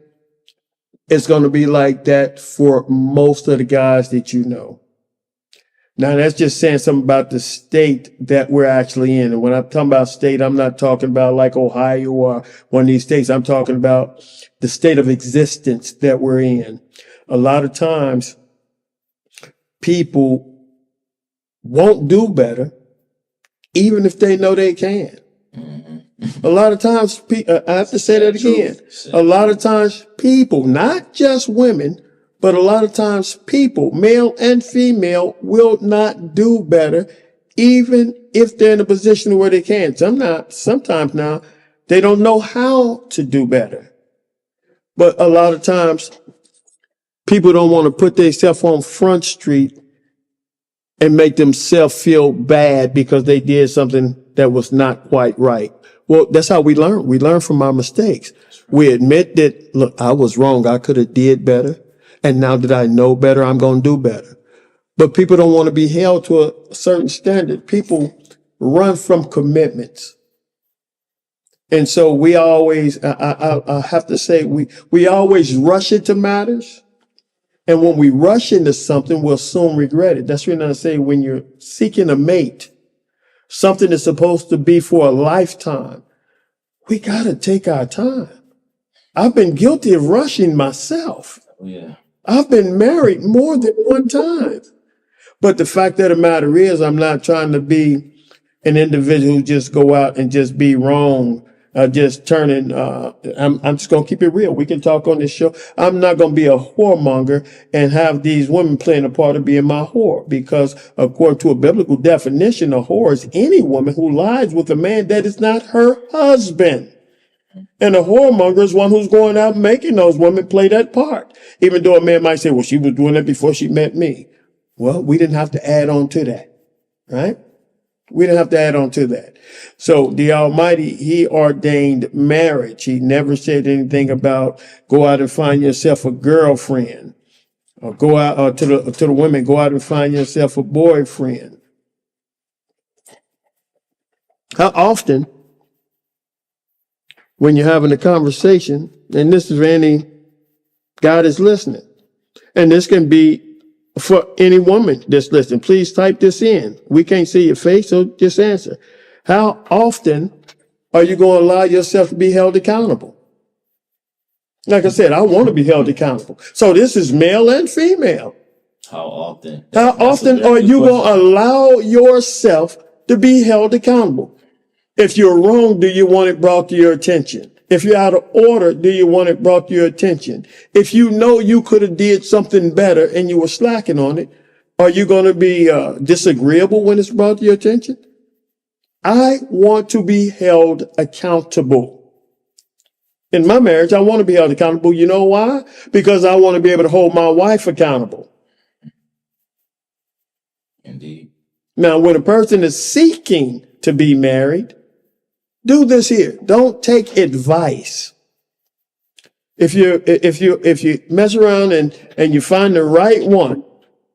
it's going to be like that for most of the guys that you know. Now, that's just saying something about the state that we're actually in. And when I'm talking about state, I'm not talking about like Ohio or one of these states. I'm talking about the state of existence that we're in. A lot of times, people won't do better, even if they know they can. A lot of times, I have to say that again. A lot of times, people, not just women, but a lot of times people, male and female, will not do better, even if they're in a position where they can. Sometimes now, they don't know how to do better. But a lot of times, people don't want to put themselves on Front Street and make themselves feel bad because they did something that was not quite right. Well, that's how we learn. We learn from our mistakes. We admit that, look, I was wrong. I could have did better. And now that I know better, I'm going to do better. But people don't want to be held to a certain standard. People run from commitments. And so we always, I have to say, we always rush into matters. And when we rush into something, we'll soon regret it. That's when I say when you're seeking a mate, something that's supposed to be for a lifetime, we got to take our time. I've been guilty of rushing myself. Yeah. I've been married more than one time. But the fact of the matter is, I'm not trying to be an individual who just go out and just be wrong, just turning, I'm just going to keep it real. We can talk on this show. I'm not going to be a whoremonger and have these women playing a part of being my whore, because according to a biblical definition, a whore is any woman who lies with a man that is not her husband. And a whoremonger is one who's going out making those women play that part. Even though a man might say, well, she was doing that before she met me. Well, we didn't have to add on to that, right? We didn't have to add on to that. So the Almighty, He ordained marriage. He never said anything about go out and find yourself a girlfriend, or go out to the women, go out and find yourself a boyfriend. How often, when you're having a conversation, and this is for any guy that's listening, and this can be for any woman that's listening, please type this in. We can't see your face, so just answer. How often are you going to allow yourself to be held accountable? Like I said, I want to be held accountable. So this is male and female. How often? How often are you going to allow yourself to be held accountable? If you're wrong, do you want it brought to your attention? If you're out of order, do you want it brought to your attention? If you know you could have did something better and you were slacking on it, are you going to be disagreeable when it's brought to your attention? I want to be held accountable. In my marriage, I want to be held accountable. You know why? Because I want to be able to hold my wife accountable. Indeed. Now, when a person is seeking to be married, do this here. Don't take advice. If you mess around and you find the right one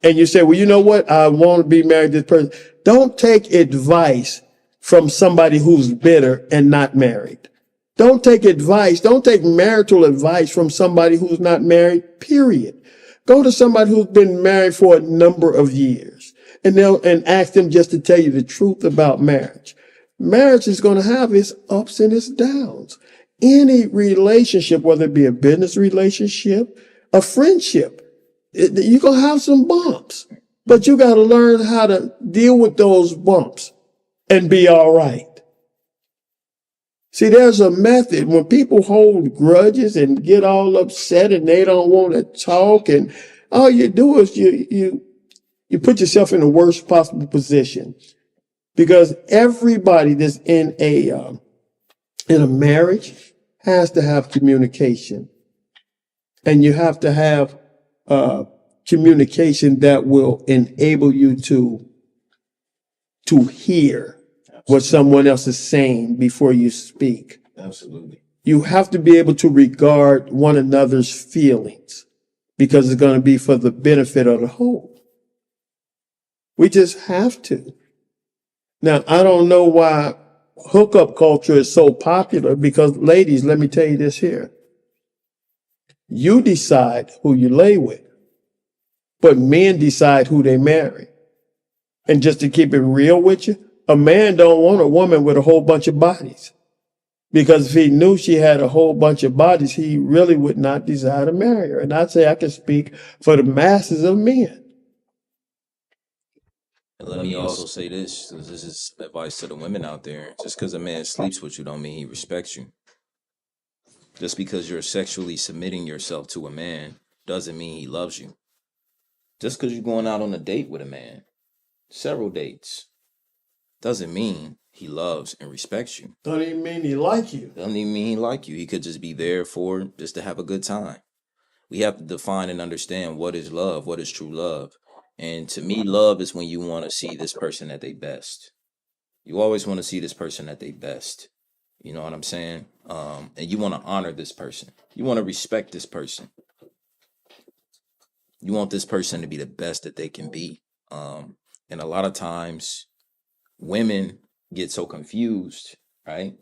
and you say, well, you know what? I want to be married to this person. Don't take advice from somebody who's bitter and not married. Don't take advice. Don't take marital advice from somebody who's not married, period. Go to somebody who's been married for a number of years and ask them just to tell you the truth about marriage. Marriage is going to have its ups and its downs. Any relationship, whether it be a business relationship, a friendship, you're going to have some bumps, but you got to learn how to deal with those bumps and be all right. See, there's a method when people hold grudges and get all upset and they don't want to talk, and all you do is you put yourself in the worst possible position. Because everybody that's in a marriage has to have communication. And you have to have communication that will enable you to hear what someone else is saying before you speak. Absolutely. You have to be able to regard one another's feelings, because it's going to be for the benefit of the whole. We just have to. Now, I don't know why hookup culture is so popular because, ladies, let me tell you this here. You decide who you lay with, but men decide who they marry. And just to keep it real with you, a man don't want a woman with a whole bunch of bodies. Because if he knew she had a whole bunch of bodies, he really would not desire to marry her. And I'd say I can speak for the masses of men. And let me also say this, 'cause this is advice to the women out there. Just because a man sleeps with you don't mean he respects you. Just because you're sexually submitting yourself to a man doesn't mean he loves you. Just because you're going out on a date with a man, several dates, doesn't mean he loves and respects you. Don't even mean he like you. Doesn't even mean he like you. He could just be there for just to have a good time. We have to define and understand what is love, what is true love. And to me, love is when you want to see this person at their best. You always want to see this person at their best. You know what I'm saying? And you want to honor this person. You want to respect this person. You want this person to be the best that they can be. And a lot of times women get so confused, right?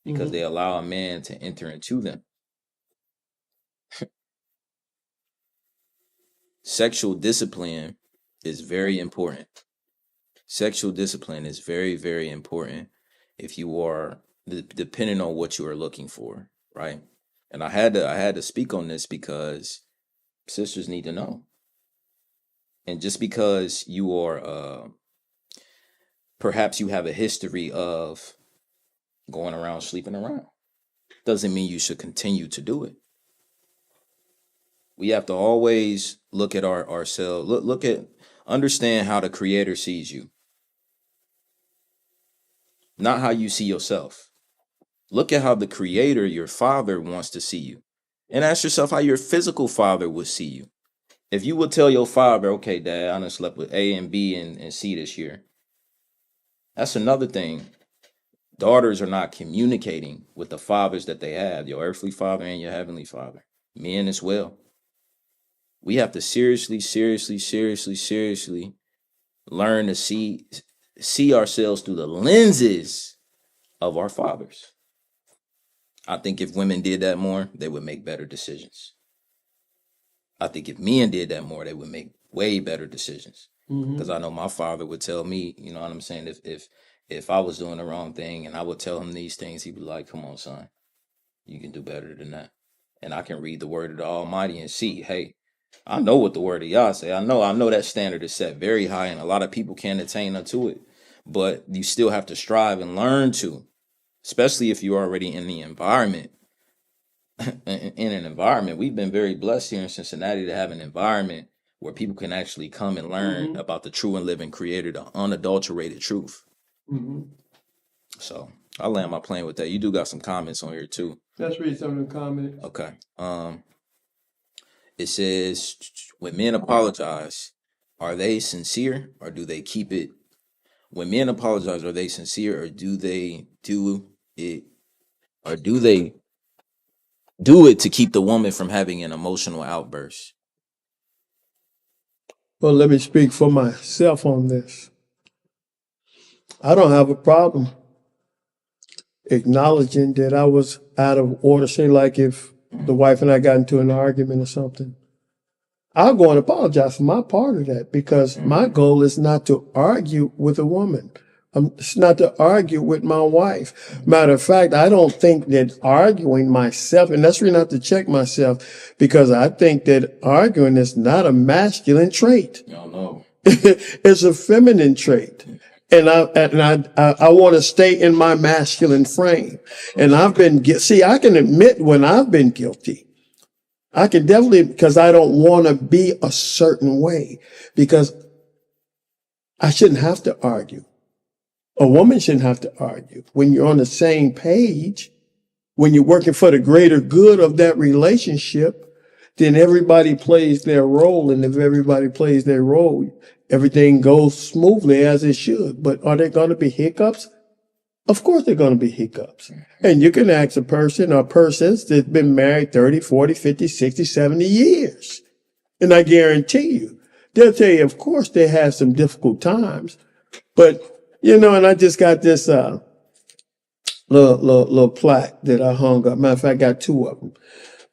Because they allow a man to enter into them. Sexual discipline is very important. Sexual discipline is very, very important if you are depending on what you are looking for, right? And I had to speak on this because sisters need to know. And just because you are perhaps you have a history of going around sleeping around doesn't mean you should continue to do it. We have to always look at ourselves, look at, understand how the Creator sees you, not how you see yourself. Look at how the Creator, your Father, wants to see you, and ask yourself how your physical father would see you. If you would tell your father, okay, Dad, I done slept with A and B and C this year. That's another thing. Daughters are not communicating with the fathers that they have, your earthly father and your heavenly father. Men as well. We have to seriously learn to see ourselves through the lenses of our fathers. I think if women did that more, they would make better decisions. I think if men did that more, they would make way better decisions. Because I know my father would tell me, you know what I'm saying, if I was doing the wrong thing and I would tell him these things, he'd be like, come on, son, you can do better than that. And I can read the word of the Almighty and see, hey, I know what the word of Yah say. I know that standard is set very high and a lot of people can't attain unto it. But you still have to strive and learn to, especially if you're already in the environment. In an environment, we've been very blessed here in Cincinnati to have an environment where people can actually come and learn about the true and living Creator, the unadulterated truth. So I'll land my plane with that. You do got some comments on here too. Let's read some of the comments. Okay. It says, when men apologize, are they sincere or do they keep it? When men apologize, are they sincere or do they do it? Or do they do it to keep the woman from having an emotional outburst? Well, let me speak for myself on this. I don't have a problem acknowledging that I was out of order. Say like if the wife and I got into an argument or something, I'll go and apologize for my part of that because my goal is not to argue with a woman. It's not to argue with my wife. Matter of fact, I don't think that arguing myself, and that's really not to check myself, because I think that arguing is not a masculine trait. Y'all know. It's a feminine trait. And I want to stay in my masculine frame. And I've been, I can admit when I've been guilty. I can definitely, because I don't want to be a certain way, because I shouldn't have to argue. A woman shouldn't have to argue. When you're on the same page, when you're working for the greater good of that relationship, then everybody plays their role. And if everybody plays their role, everything goes smoothly as it should. But are there going to be hiccups? Of course there are going to be hiccups. And you can ask a person or persons that's been married 30, 40, 50, 60, 70 years. And I guarantee you, they'll tell you, of course, they had some difficult times. But, you know, and I just got this little plaque that I hung up. Matter of fact, I got two of them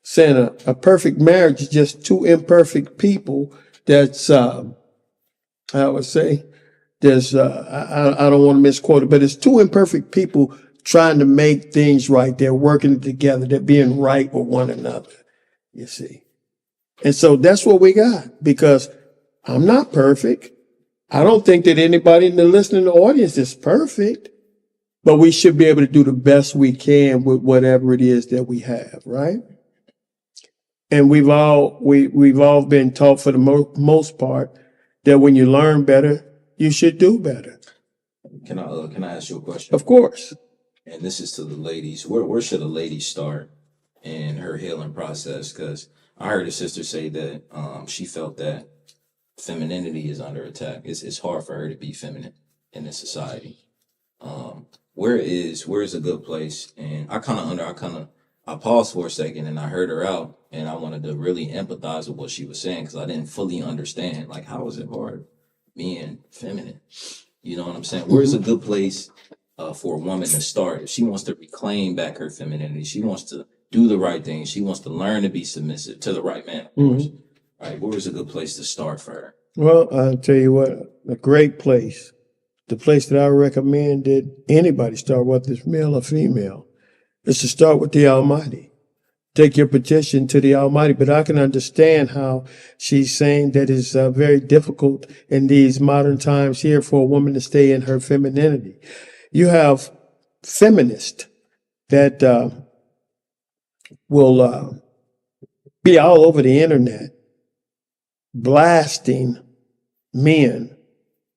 saying a perfect marriage is just two imperfect people. That's I would say there's I don't want to misquote it, but it's two imperfect people trying to make things right. They're working together. They're being right with one another. You see, and so that's what we got. Because I'm not perfect. I don't think that anybody in the listening audience is perfect, but we should be able to do the best we can with whatever it is that we have, right? And we've all been taught for the most part that when you learn better, you should do better. Can I ask you a question? Of course. And this is to the ladies. Where should a lady start in her healing process? Because I heard a sister say that she felt that femininity is under attack. It's hard for her to be feminine in this society. Where is a good place? And I paused for a second and I heard her out, and I wanted to really empathize with what she was saying because I didn't fully understand. Like, how is it hard being feminine? You know what I'm saying? Where's a good place for a woman to start if she wants to reclaim back her femininity? She wants to do the right thing. She wants to learn to be submissive to the right man, of course. Right? Where is a good place to start for her? Well, I'll tell you what, a great place, the place that I recommend that anybody start, whether it's male or female, is to start with the Almighty. Take your petition to the Almighty. But I can understand how she's saying that it's very difficult in these modern times here for a woman to stay in her femininity. You have feminists that will be all over the internet blasting men,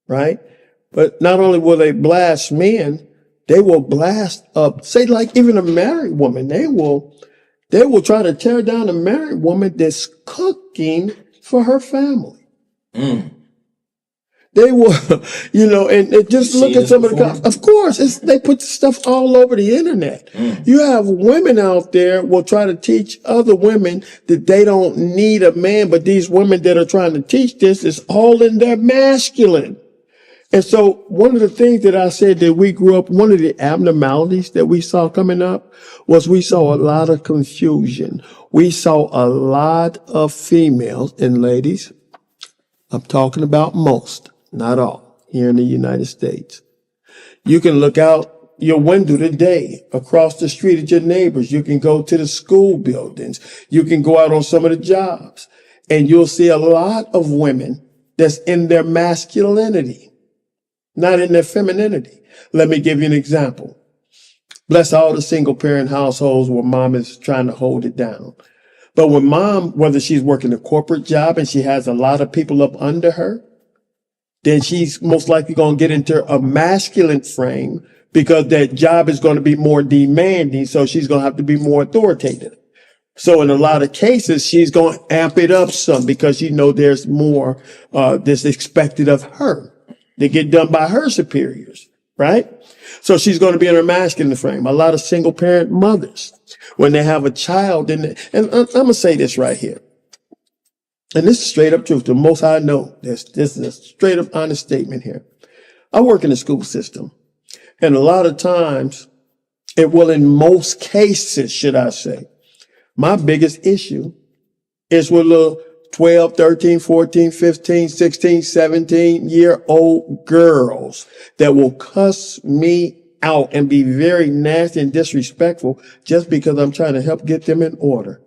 right? But not only will they blast men, they will blast up, say like even a married woman. They will try to tear down a married woman that's cooking for her family. They will, and just look at some of the, of course, they put stuff all over the internet. You have women out there will try to teach other women that they don't need a man, but these women that are trying to teach this is all in their masculine. And so one of the things that I said that we grew up, one of the abnormalities that we saw coming up was we saw a lot of confusion. We saw a lot of females and ladies. I'm talking about most, not all, here in the United States. You can look out your window today, across the street at your neighbors. You can go to the school buildings. You can go out on some of the jobs, and you'll see a lot of women that's in their masculinity, not in their femininity. Let me give you an example. Bless all the single parent households where mom is trying to hold it down. But when mom, whether she's working a corporate job and she has a lot of people up under her, then she's most likely going to get into a masculine frame because that job is going to be more demanding. So she's going to have to be more authoritative. So in a lot of cases, she's going to amp it up some because there's more that's expected of her to get done by her superiors, right? So she's going to be in her masculine frame. A lot of single parent mothers, when they have a child, and I'm going to say this right here. And this is straight up truth. The most I know, this is a straight up honest statement here. I work in the school system, and a lot of times, in most cases, should I say, my biggest issue is with little 12, 13, 14, 15, 16, 17-year-old girls that will cuss me out and be very nasty and disrespectful just because I'm trying to help get them in order.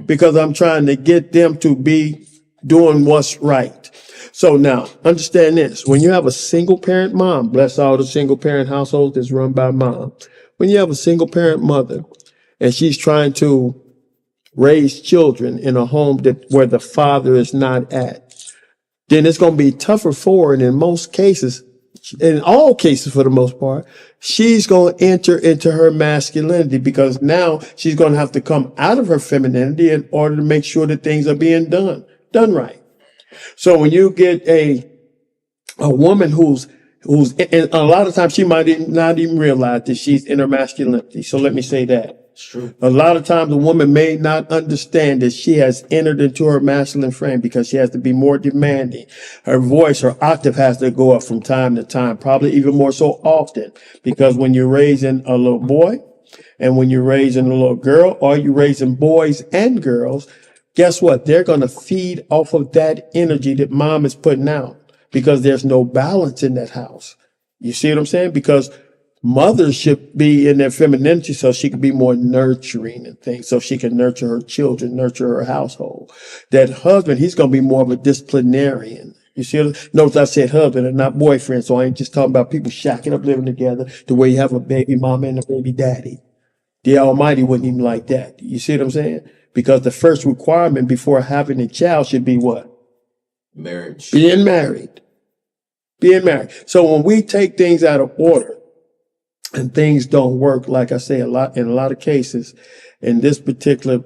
Because I'm trying to get them to be doing what's right. So now, understand this. When you have a single parent mom, bless all the single parent households that's run by mom. When you have a single parent mother and she's trying to raise children in a home where the father is not at, then it's going to be tougher for her. And in most cases, in all cases for the most part, she's going to enter into her masculinity because now she's going to have to come out of her femininity in order to make sure that things are being done right. So when you get a woman who's, and a lot of times she might not even realize that she's in her masculinity. So let me say that. It's true. A lot of times a woman may not understand that she has entered into her masculine frame because she has to be more demanding. Her voice, her octave has to go up from time to time, probably even more so often, because when you're raising a little boy and when you're raising a little girl, or you're raising boys and girls, guess what? They're going to feed off of that energy that mom is putting out because there's no balance in that house. You see what I'm saying? Because mothers should be in their femininity so she can be more nurturing and things, so she can nurture her children, nurture her household. That husband, he's going to be more of a disciplinarian. You see, notice I said husband and not boyfriend, so I ain't just talking about people shacking up living together the way you have a baby mama and a baby daddy. The Almighty wouldn't even like that. You see what I'm saying? Because the first requirement before having a child should be what? Marriage. Being married. Being married. So when we take things out of order and things don't work, like I say, in a lot of cases, in this particular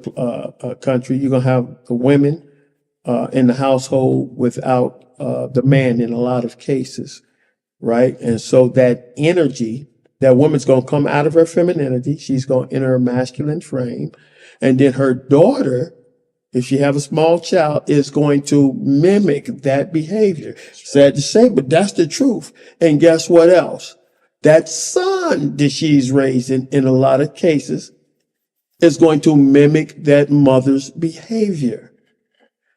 country, you're gonna have the women in the household without the man in a lot of cases, right? And so that energy, that woman's gonna come out of her femininity. She's gonna enter her masculine frame, and then her daughter, if she have a small child, is going to mimic that behavior. Sad to say, but that's the truth. And guess what else? That son that she's raising, in a lot of cases, is going to mimic that mother's behavior,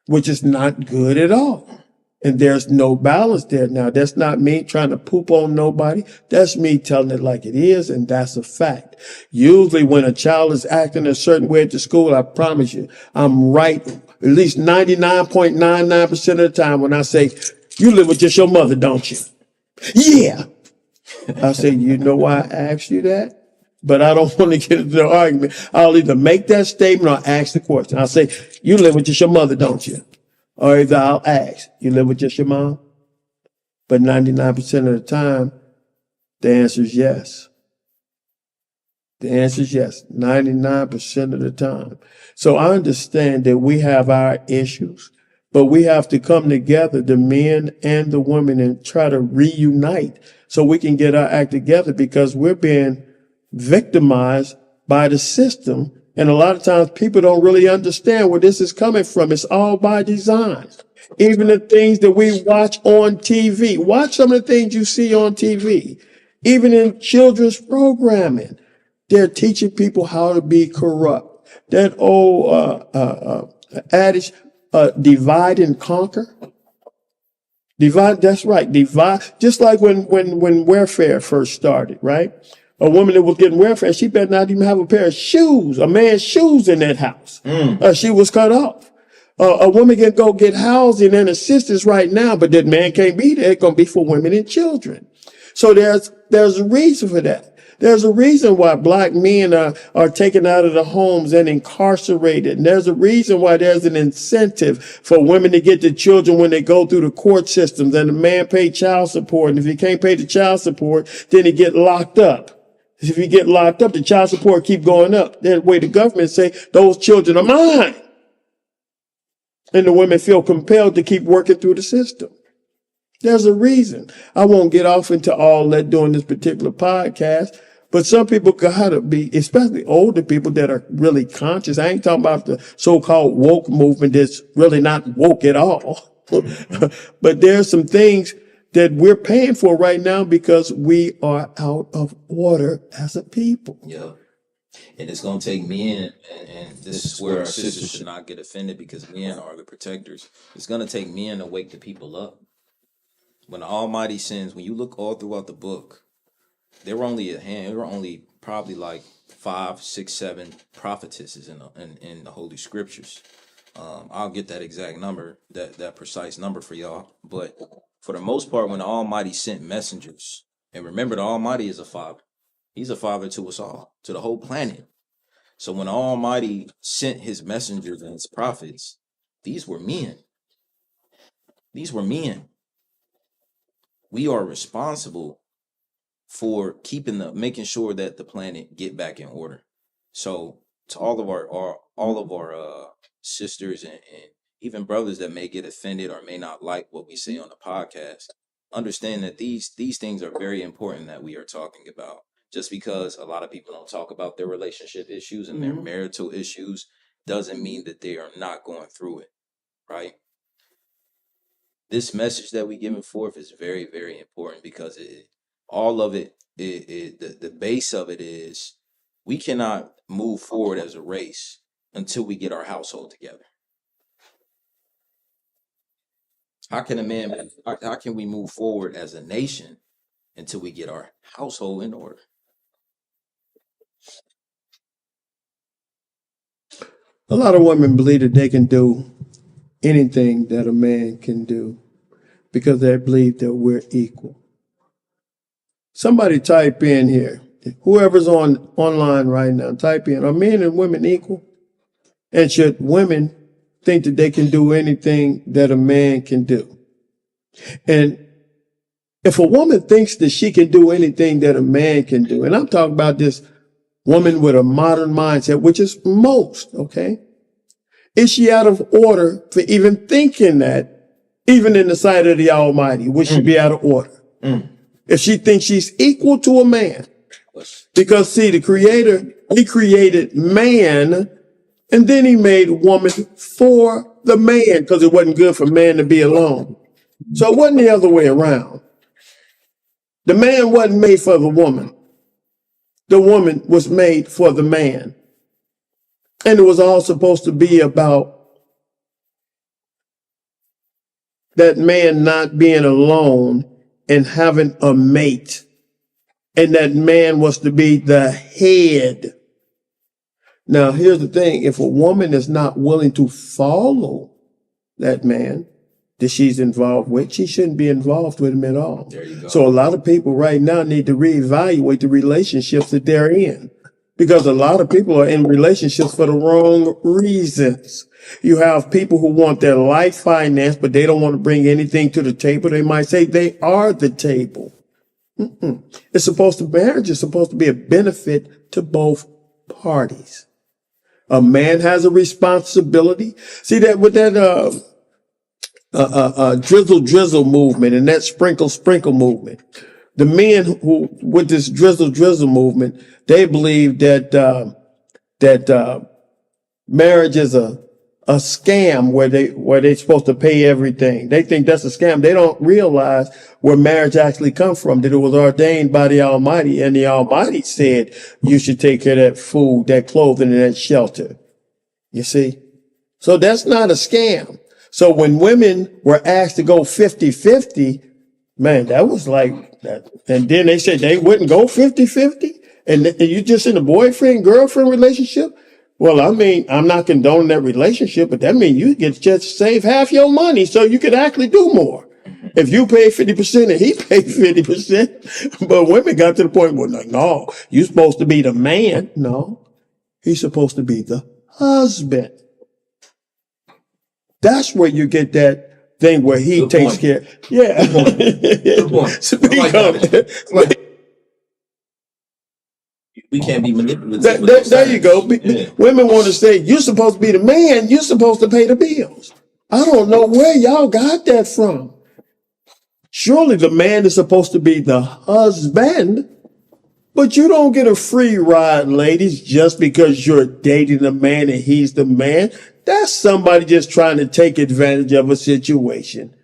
which is not good at all. And there's no balance there. Now, that's not me trying to poop on nobody. That's me telling it like it is, and that's a fact. Usually when a child is acting a certain way at the school, I promise you, I'm right at least 99.99% of the time when I say, you live with just your mother, don't you? Yeah. I say, you know why I asked you that? But I don't want to get into the argument. I'll either make that statement or ask the question. I'll say, you live with just your mother, don't you? Or either I'll ask, you live with just your mom? But 99% of the time, the answer is yes. The answer is yes, 99% of the time. So I understand that we have our issues, but we have to come together, the men and the women, and try to reunite so we can get our act together, because we're being victimized by the system. And a lot of times people don't really understand where this is coming from. It's all by design. Even the things that we watch on TV, watch some of the things you see on TV, even in children's programming, they're teaching people how to be corrupt. That old adage, divide and conquer. Divide, that's right. Divide, just like when welfare first started, right? A woman that was getting welfare, she better not even have a pair of shoes, a man's shoes in that house. She was cut off. A woman can go get housing and assistance right now, but that man can't be there. It's going to be for women and children. So there's a reason for that. There's a reason why black men are taken out of the homes and incarcerated. And there's a reason why there's an incentive for women to get the children when they go through the court systems, and the man pay child support. And if he can't pay the child support, then he get locked up. If you get locked up, the child support keep going up. That way the government say, those children are mine. And the women feel compelled to keep working through the system. There's a reason. I won't get off into all that during this particular podcast, but some people gotta be, especially older people that are really conscious. I ain't talking about the so-called woke movement that's really not woke at all. But there's some things that we're paying for right now because we are out of order as a people. Yeah. And it's going to take men, and this is where our sisters should not get offended, because men are the protectors. It's going to take men to wake the people up. When the Almighty sends, when you look all throughout the book, there were only probably like 5, 6, 7 prophetesses in the Holy Scriptures. I'll get that exact number, that precise number for y'all. But for the most part, when the Almighty sent messengers, and remember, the Almighty is a father. He's a father to us all, to the whole planet. So when the Almighty sent his messengers and his prophets, these were men. These were men. We are responsible for making sure that the planet get back in order. So to all of our sisters and even brothers that may get offended or may not like what we say on the podcast, understand that these things are very important that we are talking about. Just because a lot of people don't talk about their relationship issues and their marital issues doesn't mean that they are not going through it, right? This message that we giving forth is very, very important because all of it, the base of it is we cannot move forward as a race until we get our household together. How can we move forward as a nation until we get our household in order? A lot of women believe that they can do anything that a man can do because they believe that we're equal. Somebody type in here, whoever's online right now, type in, are men and women equal? And should women think that they can do anything that a man can do? And if a woman thinks that she can do anything that a man can do, and I'm talking about this woman with a modern mindset, which is most, okay? Is she out of order for even thinking that, even in the sight of the Almighty? Would she be out of order? If she thinks she's equal to a man? Because see, the Creator, he created man, and then he made woman for the man, because it wasn't good for man to be alone. So it wasn't the other way around. The man wasn't made for the woman. The woman was made for the man. And it was all supposed to be about that man not being alone and having a mate. And that man was to be the head. Now, here's the thing. If a woman is not willing to follow that man that she's involved with, she shouldn't be involved with him at all. There you go. So a lot of people right now need to reevaluate the relationships that they're in, because a lot of people are in relationships for the wrong reasons. You have people who want their life financed, but they don't want to bring anything to the table. They might say they are the table. Marriage is supposed to be a benefit to both parties. A man has a responsibility. See that with that, drizzle movement and that sprinkle movement. The men who, with this drizzle movement, they believe that, marriage is a scam where they're supposed to pay everything. They think that's a scam. They don't realize where marriage actually comes from, that it was ordained by the Almighty, and the Almighty said you should take care of that food, that clothing, and that shelter. You see? So that's not a scam. So when women were asked to go 50-50, man, that was like that. And then they said they wouldn't go 50-50. And you just in a boyfriend-girlfriend relationship? Well, I mean, I'm not condoning that relationship, but that means you get just save half your money so you could actually do more. If you pay 50% and he paid 50%, but women got to the point where like, no, you're supposed to be the man. No, he's supposed to be the husband. That's where you get that thing where he Good takes point. care. Yeah. Good point. Speak I up. like We can't be manipulative. with There those you go. terms. Yeah. Women want to say, you're supposed to be the man. You're supposed to pay the bills. I don't know where y'all got that from. Surely the man is supposed to be the husband, but you don't get a free ride, ladies, just because you're dating the man and he's the man. That's somebody just trying to take advantage of a situation.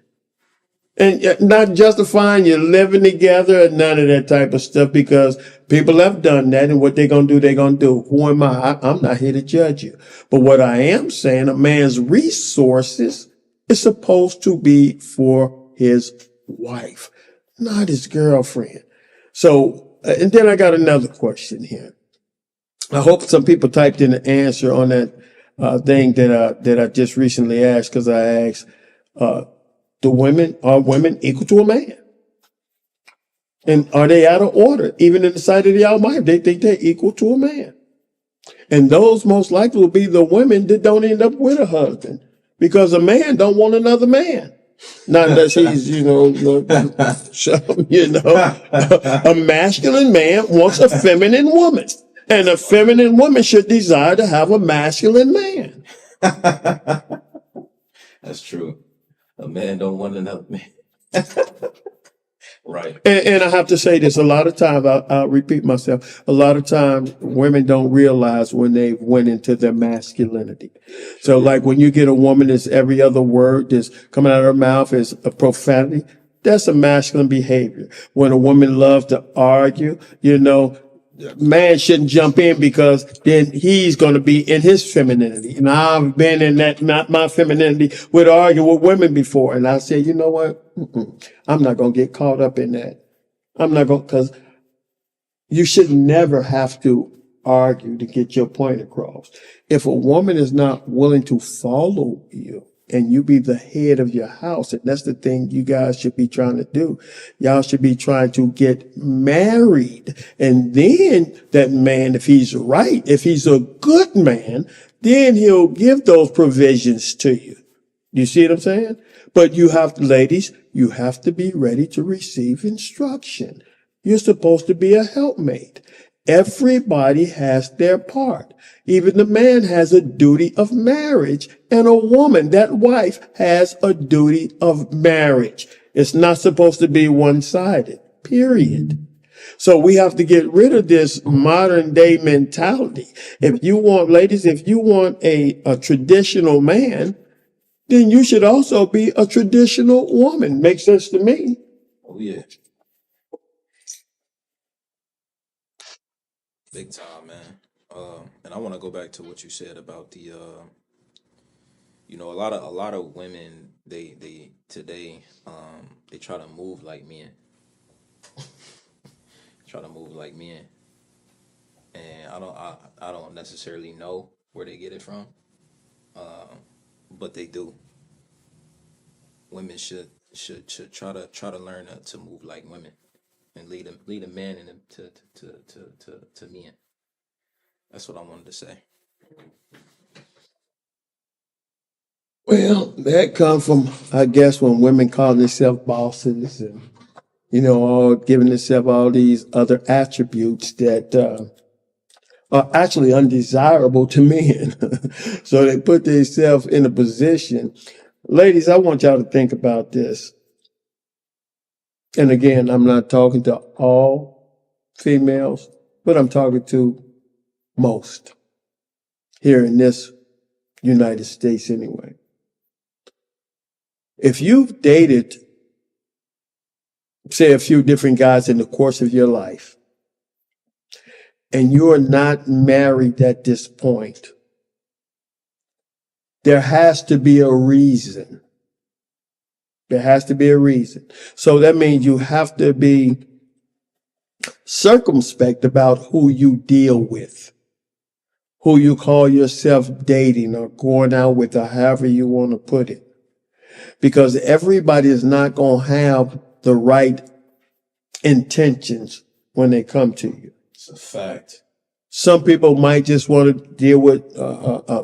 And not justifying you living together and none of that type of stuff, because people have done that, and what they're going to do, they're going to do. Who am I? I'm not here to judge you. But what I am saying, a man's resources is supposed to be for his wife, not his girlfriend. So, and then I got another question here. I hope some people typed in the answer on that thing that I just recently asked, because I asked, are women equal to a man? And are they out of order? Even in the sight of the Almighty, they think they're equal to a man. And those most likely will be the women that don't end up with a husband, because a man don't want another man. Not unless he's, a masculine man wants a feminine woman. And a feminine woman should desire to have a masculine man. That's true. A man don't want another man. Right. And I have to say this, a lot of times, I'll repeat myself, a lot of times women don't realize when they went into their masculinity. So like when you get a woman that's every other word that's coming out of her mouth is a profanity, that's a masculine behavior. When a woman loves to argue, man shouldn't jump in because then he's going to be in his femininity. And I've been in that, not my femininity, with arguing with women before. And I said, you know what? I'm not going to get caught up in that. I'm not going, because you should never have to argue to get your point across. If a woman is not willing to follow you and you be the head of your house, and that's the thing you guys should be trying to do. Y'all should be trying to get married. And then that man, if he's right, if he's a good man, then he'll give those provisions to you. You see what I'm saying? But you have, ladies, you have to be ready to receive instruction. You're supposed to be a helpmate. Everybody has their part. Even the man has a duty of marriage, and a woman, that wife, has a duty of marriage. It's not supposed to be one-sided, period. So we have to get rid of this modern day mentality. If you want, ladies, if you want a traditional man, then you should also be a traditional woman. Makes sense to me. Oh yeah. Big time, man. And I want to go back to what you said about the, a lot of women, they today, they try to move like men, and I don't necessarily know where they get it from, but they do. Women should try to learn to move like women and lead a man in to men. That's what I wanted to say. Well, that comes from, I guess, when women call themselves bosses and, all giving themselves all these other attributes that are actually undesirable to men. So they put themselves in a position. Ladies, I want y'all to think about this. And again, I'm not talking to all females, but I'm talking to most here in this United States anyway. If you've dated, say, a few different guys in the course of your life, and you're not married at this point, there has to be a reason. There has to be a reason. So that means you have to be circumspect about who you deal with, who you call yourself dating or going out with, or however you want to put it. Because everybody is not going to have the right intentions when they come to you. It's a fact. Some people might just want to deal with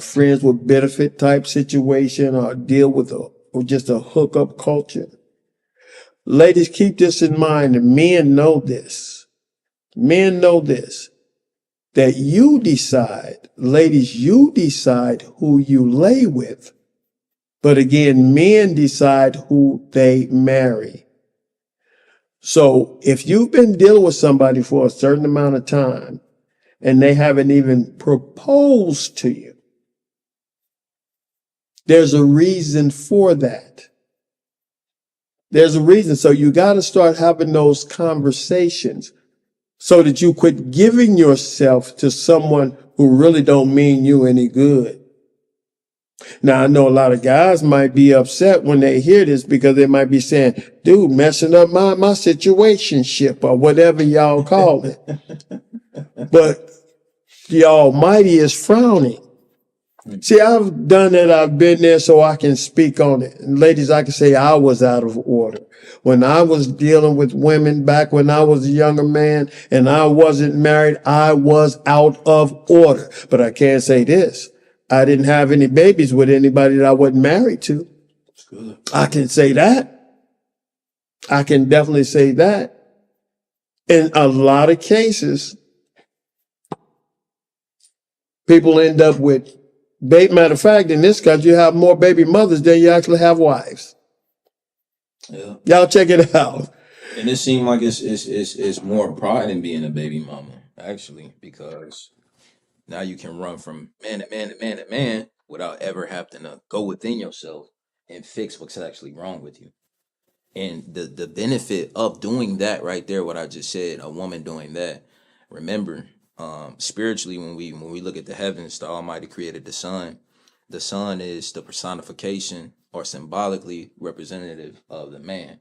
friends with benefit type situation, or deal with just a hookup culture. Ladies, keep this in mind, and men know this. Men know this, that you decide, ladies, you decide who you lay with. But again, men decide who they marry. So if you've been dealing with somebody for a certain amount of time and they haven't even proposed to you, there's a reason for that. There's a reason. So you got to start having those conversations so that you quit giving yourself to someone who really don't mean you any good. Now, I know a lot of guys might be upset when they hear this because they might be saying, dude, messing up my situationship or whatever y'all call it. But the Almighty is frowning. See, I've done that. I've been there so I can speak on it. And ladies, I can say I was out of order. When I was dealing with women back when I was a younger man and I wasn't married, I was out of order. But I can say this. I didn't have any babies with anybody that I wasn't married to. That's good. I can say that. I can definitely say that. In a lot of cases, people end up with matter of fact, in this country, you have more baby mothers than you actually have wives. Yeah. Y'all check it out. And it seemed like it's more pride in being a baby mama, actually, because now you can run from man to man to man to man without ever having to go within yourself and fix what's actually wrong with you. And the benefit of doing that right there, what I just said, a woman doing that, remember, spiritually, when we look at the heavens, the Almighty created the sun. The sun is the personification or symbolically representative of the man.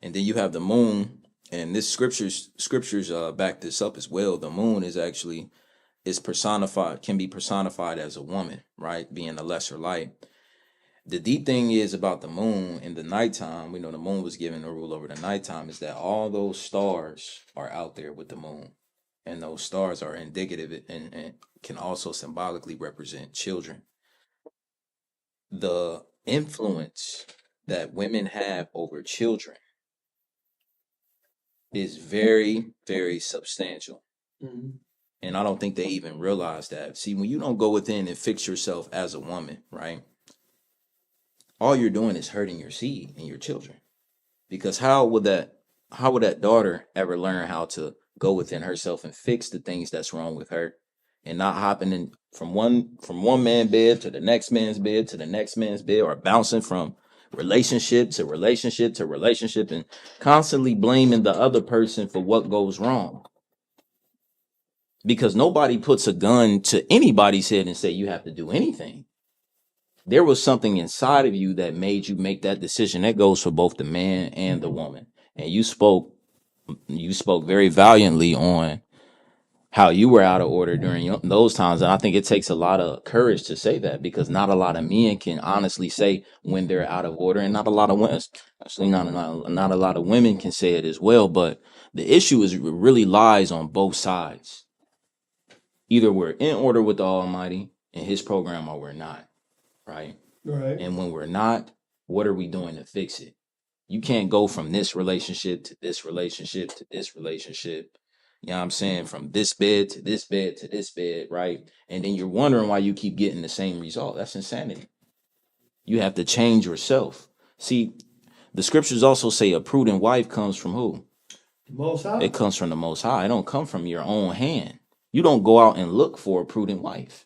And then you have the moon, and this scriptures back this up as well. The moon is personified, can be personified as a woman, right? Being a lesser light. The deep thing is about the moon in the nighttime. We know the moon was given the rule over the nighttime, is that all those stars are out there with the moon. And those stars are indicative and can also symbolically represent children. The influence that women have over children is very, very substantial. And I don't think they even realize that. See, when you don't go within and fix yourself as a woman, right? All you're doing is hurting your seed and your children. Because how would that daughter ever learn how to go within herself and fix the things that's wrong with her, and not hopping in from one man's bed to the next man's bed to the next man's bed, or bouncing from relationship to relationship to relationship and constantly blaming the other person for what goes wrong? Because nobody puts a gun to anybody's head and say you have to do anything. There was something inside of you that made you make that decision. That goes for both the man and the woman. And you spoke very valiantly on how you were out of order during those times. And I think it takes a lot of courage to say that, because not a lot of men can honestly say when they're out of order, and not a lot of women, actually not a lot of women can say it as well. But the issue really lies on both sides. Either we're in order with the Almighty and His program, or we're not. Right. And when we're not, what are we doing to fix it? You can't go from this relationship to this relationship to this relationship. You know what I'm saying? From this bed to this bed to this bed, right? And then you're wondering why you keep getting the same result. That's insanity. You have to change yourself. See, the scriptures also say a prudent wife comes from who? The Most High. It comes from the Most High. It don't come from your own hand. You don't go out and look for a prudent wife.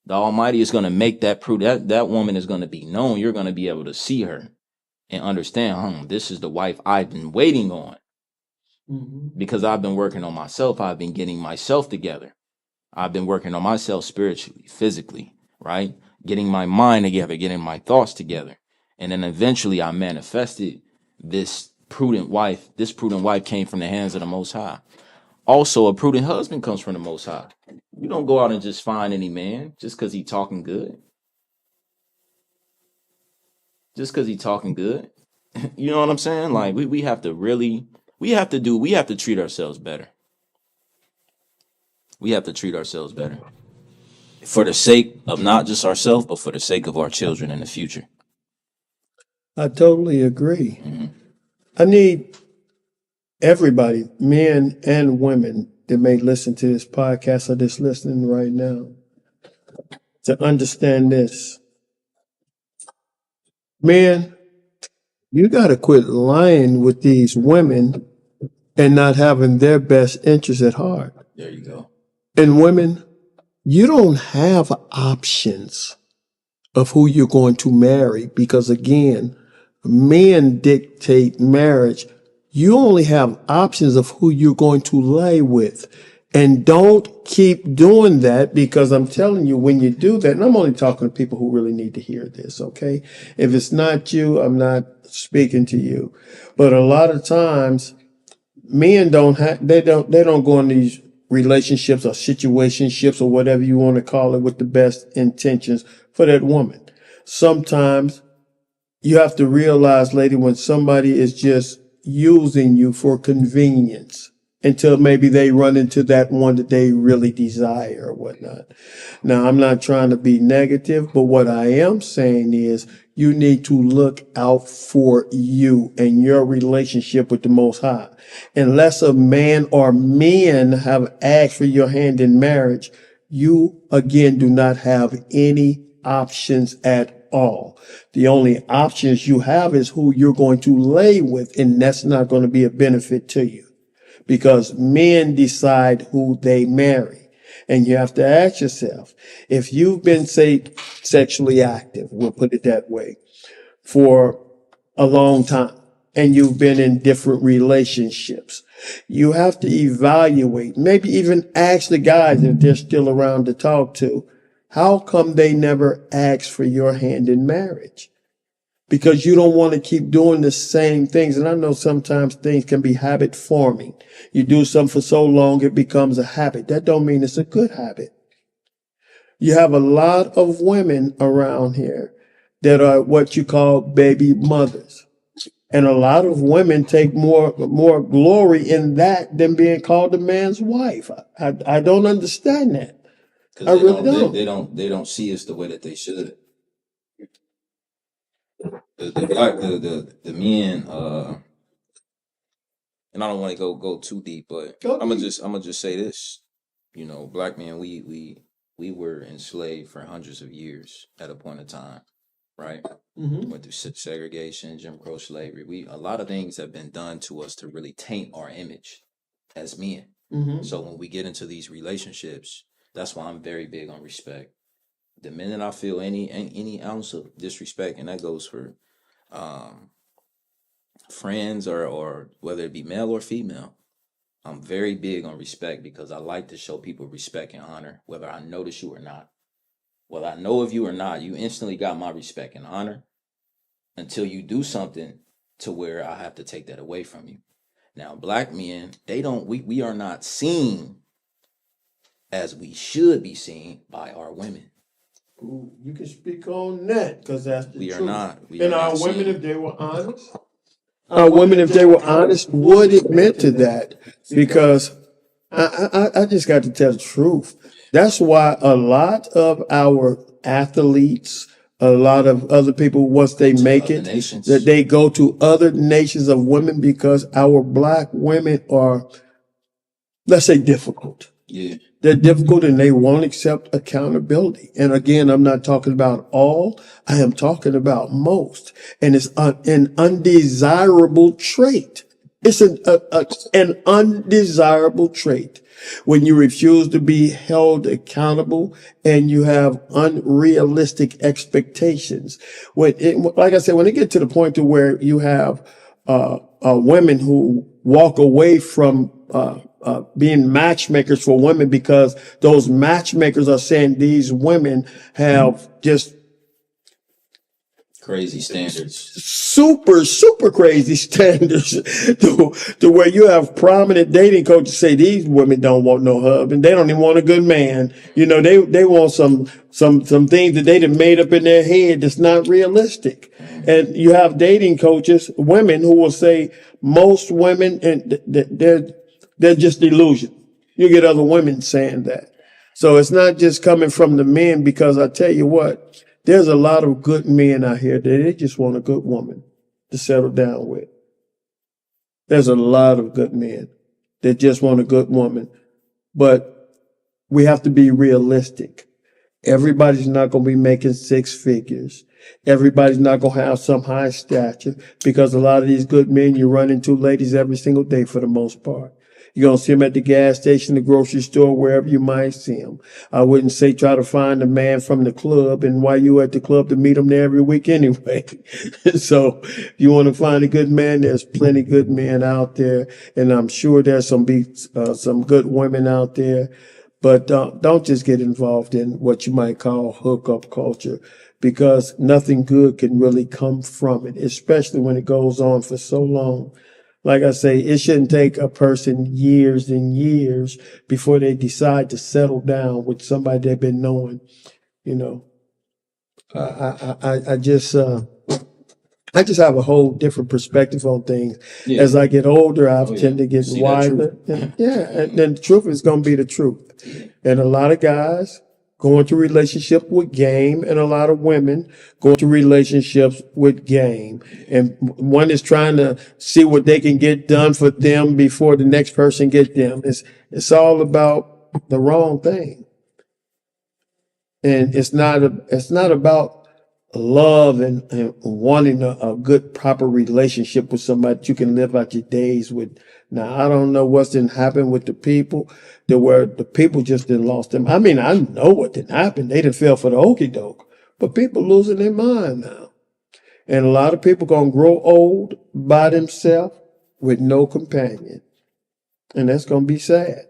The Almighty is going to make that prudent. That woman is going to be known. You're going to be able to see her and understand, this is the wife I've been waiting on. Because I've been working on myself. I've been getting myself together. I've been working on myself spiritually, physically, right? Getting my mind together, getting my thoughts together. And then eventually I manifested this prudent wife. This prudent wife came from the hands of the Most High. Also, a prudent husband comes from the Most High. You don't go out and just find any man just because he talking good. Just because he talking good. You know what I'm saying? Like, we have to treat ourselves better. We have to treat ourselves better. For the sake of not just ourselves, but for the sake of our children in the future. I totally agree. I need everybody, men and women, that may listen to this podcast or just listening right now, to understand this. Men, you got to quit lying with these women and not having their best interests at heart. There you go. And women, you don't have options of who you're going to marry, because again, men dictate marriage. You only have options of who you're going to lay with. And don't keep doing that, because I'm telling you, when you do that, and I'm only talking to people who really need to hear this, okay? If it's not you, I'm not speaking to you. But a lot of times, men don't go in these relationships or situationships or whatever you want to call it with the best intentions for that woman. Sometimes you have to realize, lady, when somebody is just using you for convenience until maybe they run into that one that they really desire or whatnot. Now, I'm not trying to be negative, but what I am saying is you need to look out for you and your relationship with the Most High. Unless a man or men have asked for your hand in marriage, you, again, do not have any options at all. The only options you have is who you're going to lay with, and that's not going to be a benefit to you because men decide who they marry. And you have to ask yourself, if you've been, say, sexually active, we'll put it that way, for a long time, and you've been in different relationships, you have to evaluate, maybe even ask the guys if they're still around to talk to, how come they never asked for your hand in marriage? Because you don't want to keep doing the same things. And I know sometimes things can be habit forming. You do something for so long, it becomes a habit. That don't mean it's a good habit. You have a lot of women around here that are what you call baby mothers. And a lot of women take more glory in that than being called a man's wife. I don't understand that. I really don't. They don't see us the way that they should. The men, and I don't want to go too deep, but I'm gonna just say this. You know, black men, we were enslaved for hundreds of years at a point in time, right? Went through segregation, Jim Crow slavery. A lot of things have been done to us to really taint our image as men. So when we get into these relationships, that's why I'm very big on respect. The minute I feel any ounce of disrespect, and that goes for friends or whether it be male or female, I'm very big on respect because I like to show people respect and honor, whether I notice you or not. Whether I know of you or not, you instantly got my respect and honor until you do something to where I have to take that away from you. Now, black men, we are not seen as we should be seen by our women. Ooh, you can speak on that because that's the truth. We are not. And our women, if they were honest, would admit to that because I just got to tell the truth. That's why a lot of our athletes, a lot of other people, once they make it, that they go to other nations of women because our black women are, let's say, difficult. Yeah. They're difficult and they won't accept accountability. And again, I'm not talking about all, I am talking about most. And it's an undesirable trait. It's an undesirable trait when you refuse to be held accountable and you have unrealistic expectations. Like I said, when it gets to the point to where you have women who walk away from being matchmakers for women because those matchmakers are saying these women have just crazy standards, super crazy standards to where you have prominent dating coaches say these women don't want no husband. They don't even want a good man. You know, they want some things that they done made up in their head that's not realistic. And you have dating coaches, women who will say most women, and they're just delusional. You get other women saying that. So it's not just coming from the men because I tell you what, there's a lot of good men out here that they just want a good woman to settle down with. There's a lot of good men that just want a good woman, but we have to be realistic. Everybody's not going to be making six figures. Everybody's not going to have some high stature because a lot of these good men, you run into ladies every single day for the most part. You're going to see them at the gas station, the grocery store, wherever you might see them. I wouldn't say try to find a man from the club and while you at the club to meet them there every week anyway. So if you want to find a good man, there's plenty good men out there. And I'm sure there's some good women out there. But don't just get involved in what you might call hookup culture because nothing good can really come from it, especially when it goes on for so long. Like I say, it shouldn't take a person years and years before they decide to settle down with somebody they've been knowing. You know, I just have a whole different perspective on things. Yeah. As I get older, I tend to get wiser. And then the truth is going to be the truth. Yeah. And a lot of guys go into relationship with game, and a lot of women go into relationships with game. And one is trying to see what they can get done for them before the next person get them. It's all about the wrong thing. And it's not about love and wanting a good, proper relationship with somebody that you can live out your days with. Now, I don't know what's didn't happen with the people that where the people just didn't lost them. I mean, I know what didn't happen. They didn't fell for the okie doke, but people losing their mind now. And a lot of people gonna grow old by themselves with no companion. And that's gonna be sad.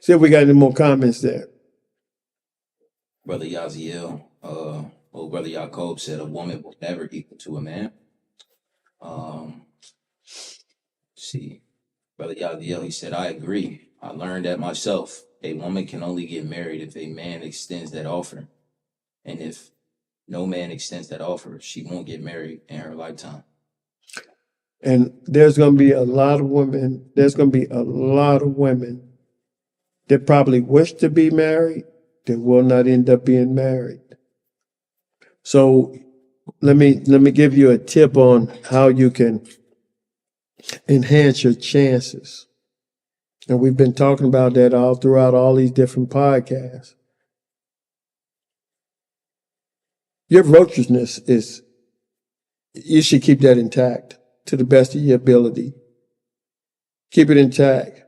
See if we got any more comments there. Brother Yaziel, Brother Yaakov said a woman will never equal to a man. See, Brother Yaziel, he said, I agree. I learned that myself. A woman can only get married if a man extends that offer. And if no man extends that offer, she won't get married in her lifetime. And there's going to be a lot of women, that probably wish to be married that will not end up being married. So let me give you a tip on how you can enhance your chances. And we've been talking about that all throughout all these different podcasts. Your virtuousness you should keep that intact to the best of your ability. Keep it intact.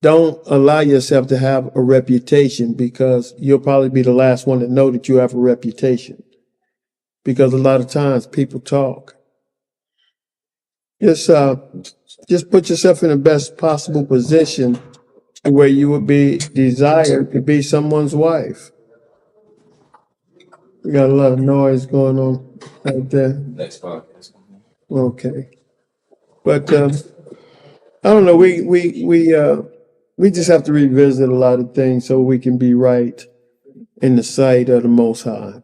Don't allow yourself to have a reputation, because you'll probably be the last one to know that you have a reputation. Because a lot of times people talk. Just put yourself in the best possible position where you would be desired to be someone's wife. We got a lot of noise going on right there. Next podcast. Okay. But I don't know. We just have to revisit a lot of things so we can be right in the sight of the Most High.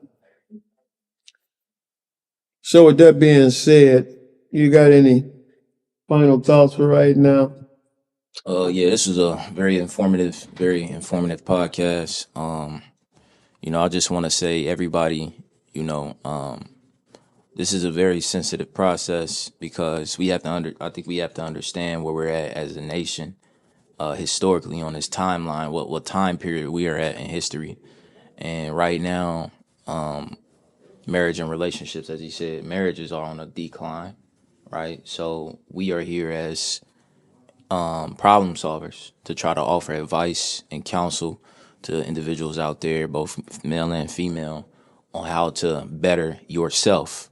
So with that being said, you got any final thoughts for right now? Yeah, this was a very informative podcast. I just want to say, everybody, this is a very sensitive process, because I think we have to understand where we're at as a nation, historically on this timeline, what time period we are at in history. And right now, marriage and relationships, as he said, marriages are on a decline, right? So we are here as problem solvers to try to offer advice and counsel to individuals out there, both male and female, on how to better yourself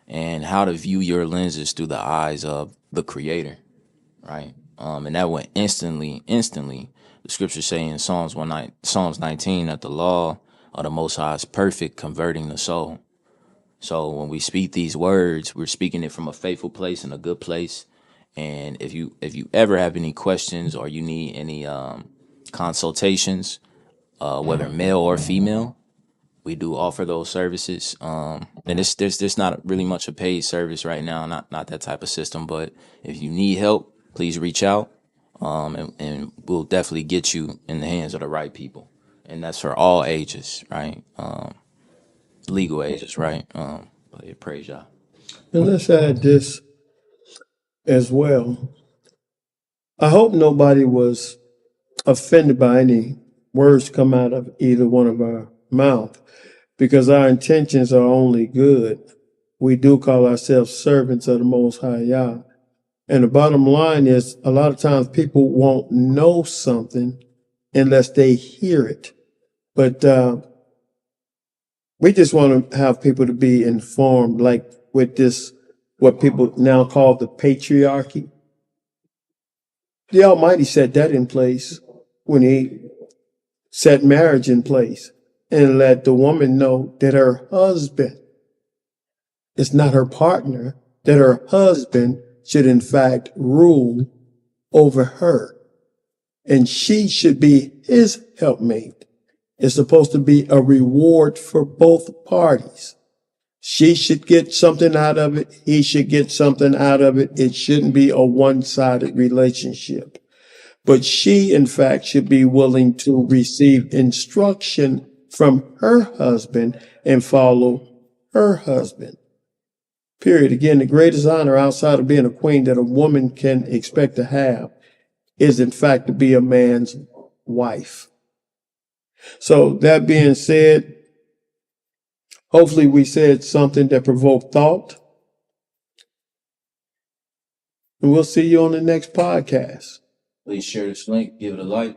and how to view your lenses through the eyes of the Creator, right? And that went instantly. The scriptures say in Psalms 19 that the law of the Most High is perfect, converting the soul. So when we speak these words, we're speaking it from a faithful place and a good place. And if you ever have any questions or you need any consultations, whether male or female, we do offer those services. And there's not really much a paid service right now, not that type of system. But if you need help, please reach out, and we'll definitely get you in the hands of the right people. And that's for all ages, right? Legal ages, right? But yeah, praise y'all. And let's add this as well. I hope nobody was offended by any words come out of either one of our mouth, because our intentions are only good. We do call ourselves servants of the Most High Yah. And the bottom line is, a lot of times people won't know something unless they hear it. But we just want to have people to be informed, like with this, what people now call the patriarchy. The Almighty set that in place when He set marriage in place, and let the woman know that her husband is not her partner, that her husband should in fact rule over her, and she should be his helpmate. It's supposed to be a reward for both parties. She should get something out of it. He should get something out of it. It shouldn't be a one-sided relationship. But she, in fact, should be willing to receive instruction from her husband and follow her husband. Period. Again, the greatest honor outside of being a queen that a woman can expect to have is, in fact, to be a man's wife. So that being said, Hopefully we said something that provoked thought. And we'll see you on the next podcast. Please share this link, give it a like.